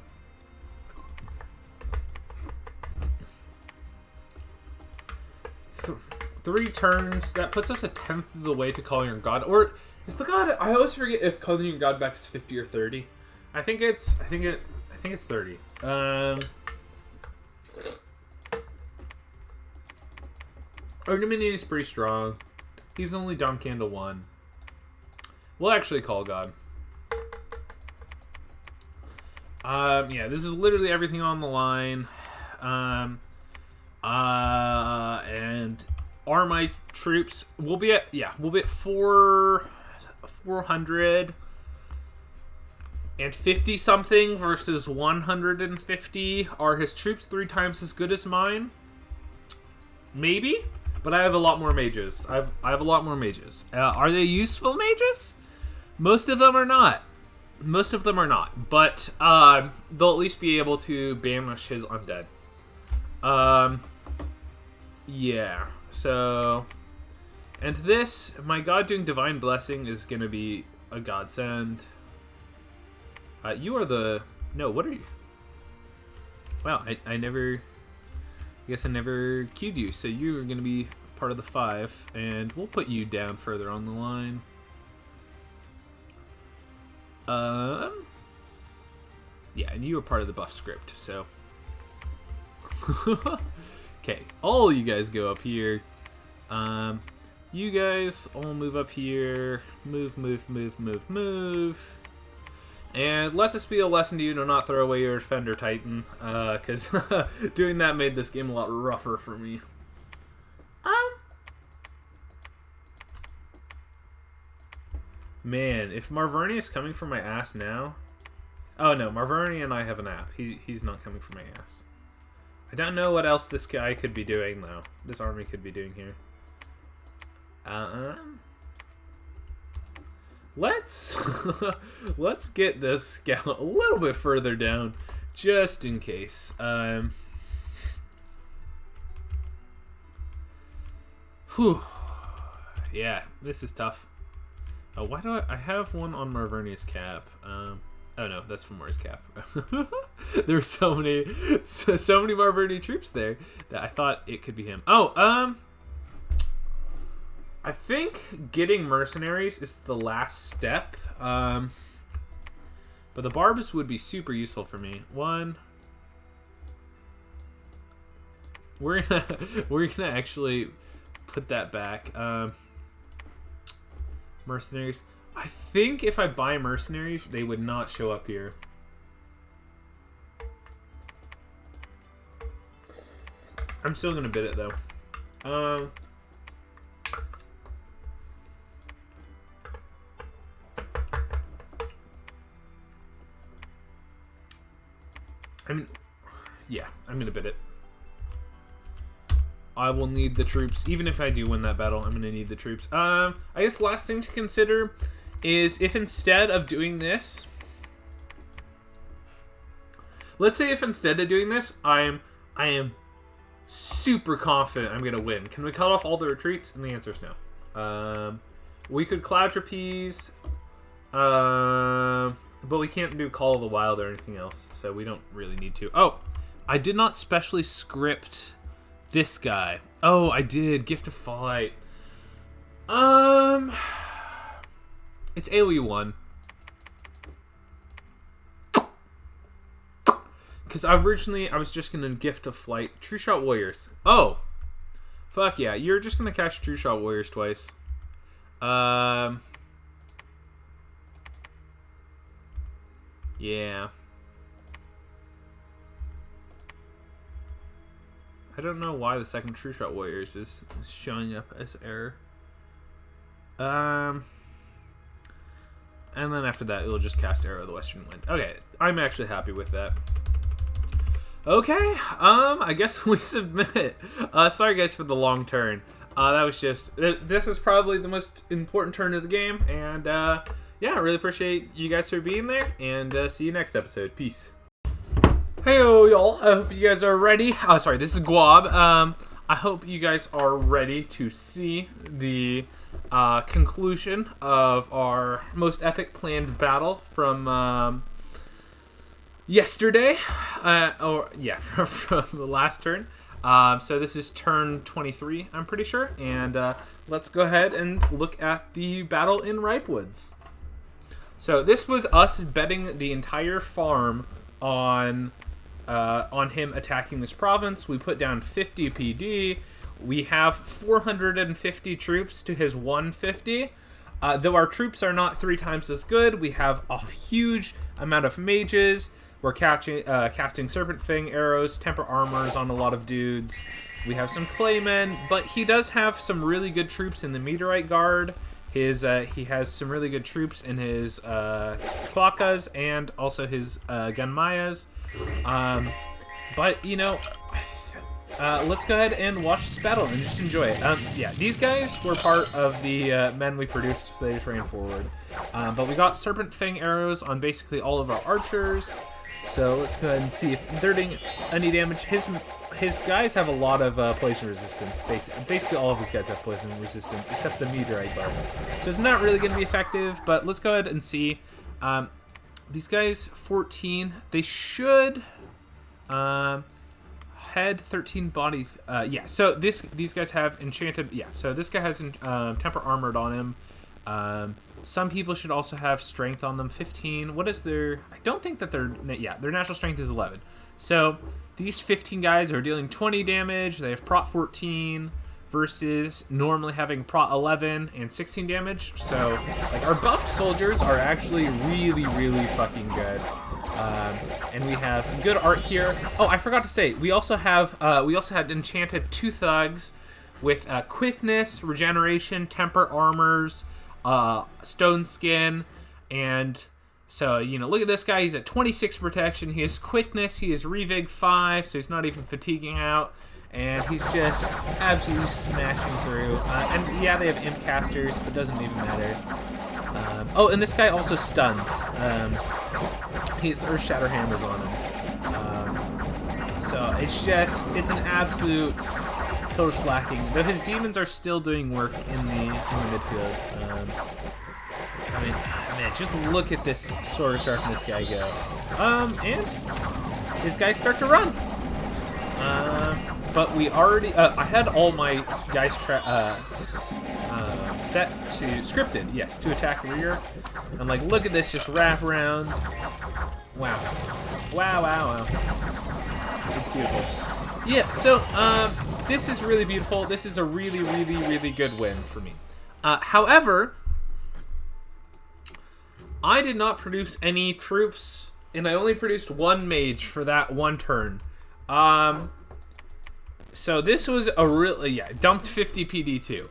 Three turns. That puts us a 10th of the way to calling your God. Or is the God? I always forget if calling your God back is 50 or 30. I think it's 30. Dominion is pretty strong. He's only Dom Candle 1. We'll actually call God. Yeah, this is literally everything on the line. And are my troops... We'll be at 450 something versus 150. Are his troops 3 times as good as mine? Maybe? But I have a lot more mages. I have a lot more mages. Are they useful mages? Most of them are not. Most of them are not. But they'll at least be able to banish his undead. Yeah. So... And this, my God doing Divine Blessing is going to be a godsend. You are the... No, what are you? Wow, I never... I guess I never queued you, so you're going to be part of the 5, and we'll put you down further on the line. Yeah, and you were part of the buff script, so... Okay, all you guys go up here. You guys all move up here. Move. And let this be a lesson to you to not throw away your Defender Titan, because doing that made this game a lot rougher for me. Man, if Marvernia is coming for my ass now... Oh no, Marvernia and I have an app. He's not coming for my ass. I don't know what else this guy could be doing, though. This army could be doing here. Let's get this scout a little bit further down, just in case. Whew. Yeah, this is tough. Why do I have one on Marvernia's cap? Oh no, that's from Moore's cap. There's so many Marvernia troops there that I thought it could be him. Oh, I think getting mercenaries is the last step. But the barbs would be super useful for me. We're gonna actually put that back. Mercenaries. I think if I buy mercenaries, they would not show up here. I'm still gonna bid it though. Yeah, I'm gonna bid it. I will need the troops. Even if I do win that battle, I'm gonna need the troops. I guess the last thing to consider is if instead of doing this, Let's say if instead of doing this, I am super confident I'm gonna win. Can we cut off all the retreats? And the answer is no. We could Cloud Trapeze, but we can't do Call of the Wild or anything else, so we don't really need to. Oh, I did not specially script this guy. Oh, I did. Gift of Flight. It's AoE 1. Because originally I was just going to Gift of Flight. True Shot Warriors. Oh! Fuck yeah. You're just going to cast True Shot Warriors twice. Yeah. I don't know why the second True Shot Warriors is showing up as error. And then after that, it'll just cast Arrow of the Western Wind. Okay, I'm actually happy with that. Okay, I guess we submit. Sorry guys for the long turn. That was just, this is probably the most important turn of the game, and yeah, I really appreciate you guys for being there, and see you next episode. Peace. Hey y'all, I hope you guys are ready. Oh, sorry, this is Guab. I hope you guys are ready to see the conclusion of our most epic planned battle from yesterday, from the last turn. So this is turn 23, I'm pretty sure, and let's go ahead and look at the battle in Ripewoods. So this was us betting the entire farm on him attacking this province. We put down 50 PD. We have 450 troops to his 150. Though our troops are not 3 times as good, we have a huge amount of mages. We're casting Serpent Fang arrows, temper armors on a lot of dudes. We have some claymen, but he does have some really good troops in the Meteorite Guard. He has some really good troops in his Klakas and also his Gunmayas. But, you know, let's go ahead and watch this battle and just enjoy it. Yeah, these guys were part of the men we produced, so they just ran forward. But we got Serpent Fang arrows on basically all of our archers. So let's go ahead and see if they're doing any damage. His guys have a lot of poison resistance. Basically all of his guys have poison resistance, except the Meteorite Guard. So it's not really going to be effective, but let's go ahead and see. These guys, 14. They should head 13 body. Yeah. So these guys have enchanted. Yeah. So this guy has temper armored on him. Some people should also have strength on them. 15. What is their? I don't think that their natural strength is 11. So these 15 guys are dealing 20 damage. They have prot 14 versus normally having prot 11 and 16 damage. So like our buffed soldiers are actually really fucking good. And we have good art here. Oh, I forgot to say, we also had enchanted 2 thugs with quickness, regeneration, temper armors, stone skin, and so, you know, look at this guy. He's at 26 protection. He has quickness. He has revig 5, so he's not even fatiguing out, and he's just absolutely smashing through. And yeah, they have imp casters, but doesn't even matter. Oh, and this guy also stuns. He's Earth Shatter Hammers on him. So it's an absolute total slacking. Though his demons are still doing work in the midfield. I mean, man, just look at this Sword of Sharpness guy go. And his guys start to run. But we already, I had all my guys set to scripted, yes, to attack rear. And like, look at this, just wrap around. Wow. Wow. It's beautiful. Yeah, so, this is really beautiful. This is a really good win for me. However, I did not produce any troops, and I only produced 1 mage for that 1 turn. So this was a really, dumped 50 PD too.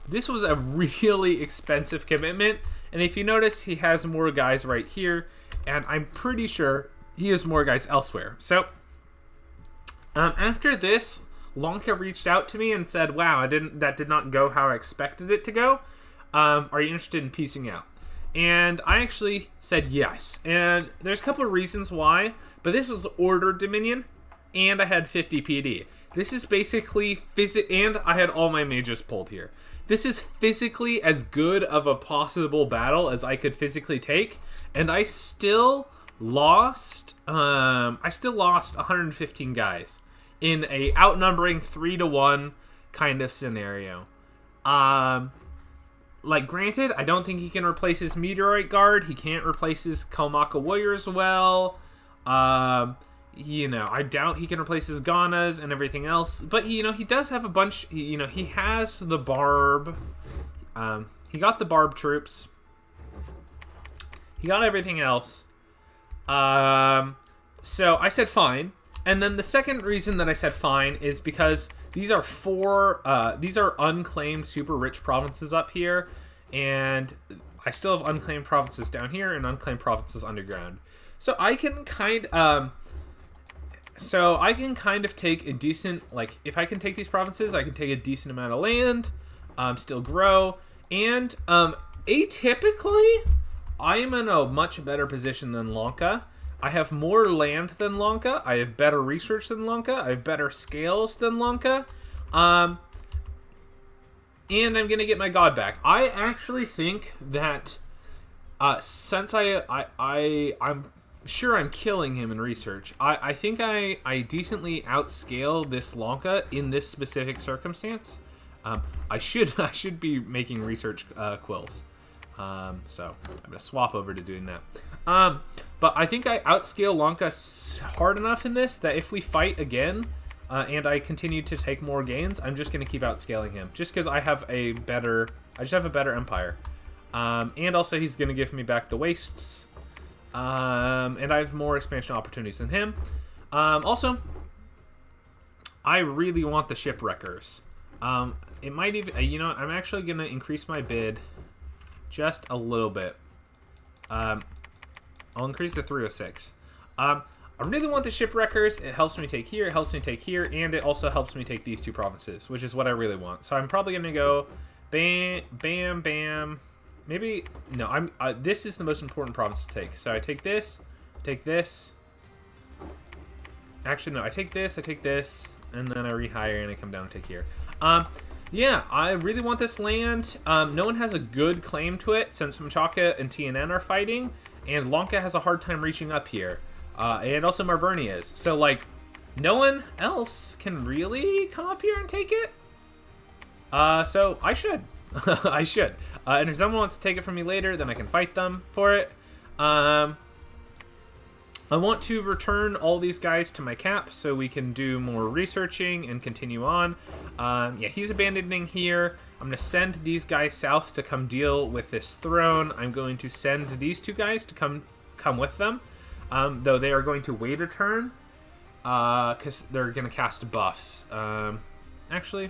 This was a really expensive commitment, and if you notice, he has more guys right here, and I'm pretty sure he has more guys elsewhere. So, after this, Lonka reached out to me and said, wow, that did not go how I expected it to go. Are you interested in piecing out? And I actually said yes. And there's a couple of reasons why, but this was Order Dominion, and I had 50 PD. This is basically and I had all my mages pulled here. This is physically as good of a possible battle as I could physically take, and I still lost 115 guys in a outnumbering 3-to-1 kind of scenario. Like, granted, I don't think he can replace his Meteorite Guard. He can't replace his Kalmaka Warriors well. You know, I doubt he can replace his Ganas and everything else. But, you know, he does have a bunch. You know, he has the Barb. He got the Barb troops. He got everything else. So I said fine. And then the second reason that I said fine is because these are these are unclaimed super rich provinces up here, and I still have unclaimed provinces down here and unclaimed provinces underground. So I can kind of take a decent, like, if I can take these provinces, I can take a decent amount of land, still grow, and atypically, I'm in a much better position than Lanka. I have more land than Lanka. I have better research than Lanka. I have better scales than Lanka. And I'm going to get my god back. I actually think that since I'm sure I'm killing him in research, I think I decently outscale this Lanka in this specific circumstance. I should be making research quills. So I'm going to swap over to doing that. But I think I outscale Lanka hard enough in this that if we fight again, and I continue to take more gains, I'm just going to keep outscaling him. Just because I have a better empire. And also he's going to give me back the wastes. And I have more expansion opportunities than him. Also, I really want the shipwreckers. It might even, you know, I'm actually going to increase my bid just a little bit. I'll increase to 306. I really want the shipwreckers. It helps me take here, it helps me take here, and it also helps me take these two provinces, which is what I really want. So I'm probably going to go bam, bam, bam. Maybe, no, this is the most important province to take. So I take this, Actually, no, I take this, and then I rehire and I come down and take here. Yeah, I really want this land. No one has a good claim to it since Machaka and TNN are fighting, and Lanka has a hard time reaching up here. And also Marverni is. So, like, no one else can really come up here and take it. So I should. I should. And if someone wants to take it from me later, then I can fight them for it. I want to return all these guys to my cap so we can do more researching and continue on. Yeah, he's abandoning here. I'm going to send these guys south to come deal with this throne. I'm going to send these two guys to come with them. Though they are going to wait a turn because they're going to cast buffs. Actually,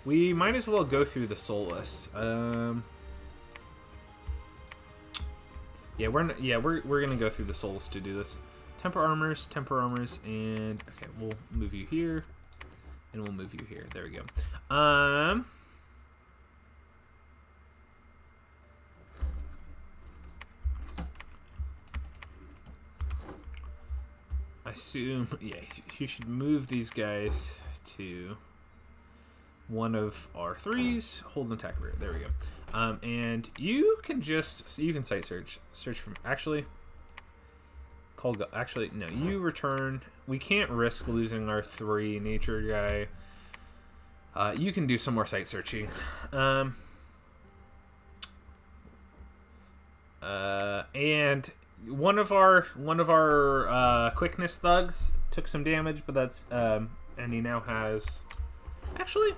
we might as well go through the Soulless. Yeah, we're gonna go through the Souls to do this. Temper armors, and okay, we'll move you here, and we'll move you here. There we go. I assume, yeah, you should move these guys to one of our 3s. Hold and attack rear. There we go. And you can site search from, actually, no, you return. We can't risk losing our 3 nature guy. You can do some more site searching. And one of our quickness thugs took some damage, but that's, and he now has, actually,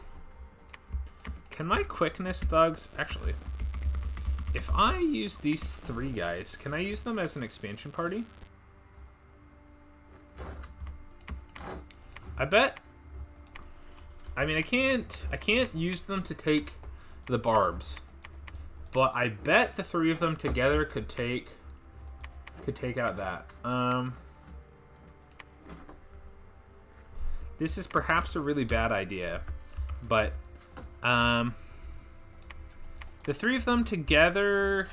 can my quickness thugs... Actually, if I use these 3 guys, can I use them as an expansion party? I bet... I mean, I can't use them to take the barbs. But I bet the 3 of them together could take out that. This is perhaps a really bad idea, but... the 3 of them together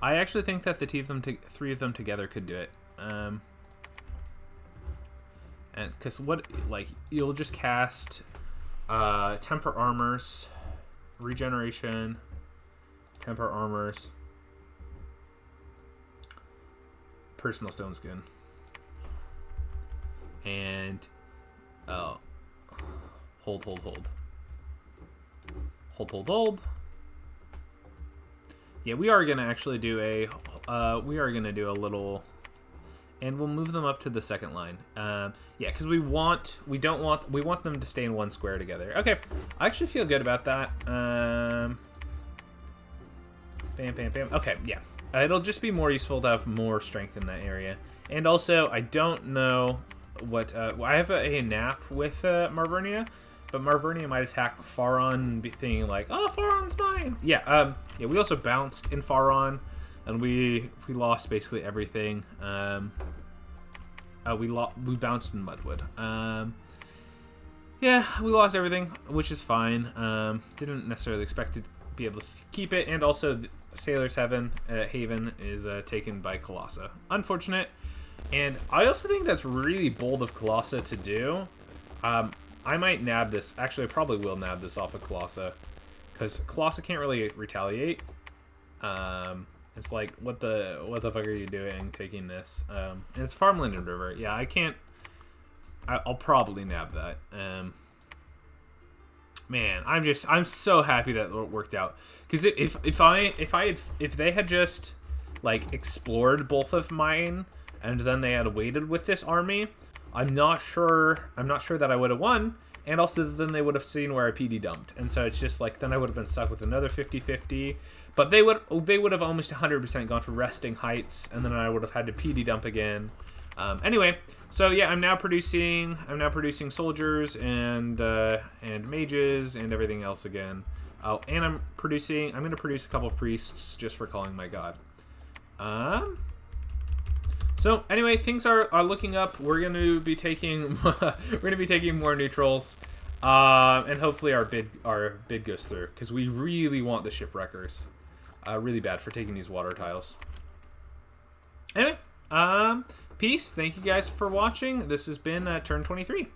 I actually think that the three of them together could do it. And because you'll just cast temper armors, regeneration, temper armors, personal stone skin, and hold. Yeah, we are gonna actually do a little, and we'll move them up to the second line. Yeah, because we want them to stay in one square together. Okay, I actually feel good about that. Bam. Okay, yeah, it'll just be more useful to have more strength in that area. And also, I don't know what I have a nap with Marvernia. But Marvernia might attack Faron, thinking like, "Oh, Faron's mine." Yeah, yeah. We also bounced in Faron, and we lost basically everything. We bounced in Mudwood. Yeah, we lost everything, which is fine. Didn't necessarily expect to be able to keep it, and also Sailor's Haven is taken by Colossa. Unfortunate, and I also think that's really bold of Colossa to do. I might nab this. Actually, I probably will nab this off of Colossa, because Colossa can't really retaliate. It's like, what the fuck are you doing taking this? And it's Farmland and River. Yeah, I can't. I'll probably nab that. Man, I'm so happy that it worked out. Because if they had just like explored both of mine and then they had waited with this army, I'm not sure that I would have won, and also then they would have seen where I PD dumped, and so it's just like then I would have been stuck with another 50-50, but they would have almost 100% gone for resting heights, and then I would have had to PD dump again. Anyway, so yeah, I'm now producing soldiers and mages and everything else again. Oh, and I'm going to produce a couple of priests just for calling my god. So anyway, things are looking up. We're going to be taking more neutrals, and hopefully our bid goes through, because we really want the shipwreckers, really bad, for taking these water tiles. Anyway, peace. Thank you guys for watching. This has been Turn 23.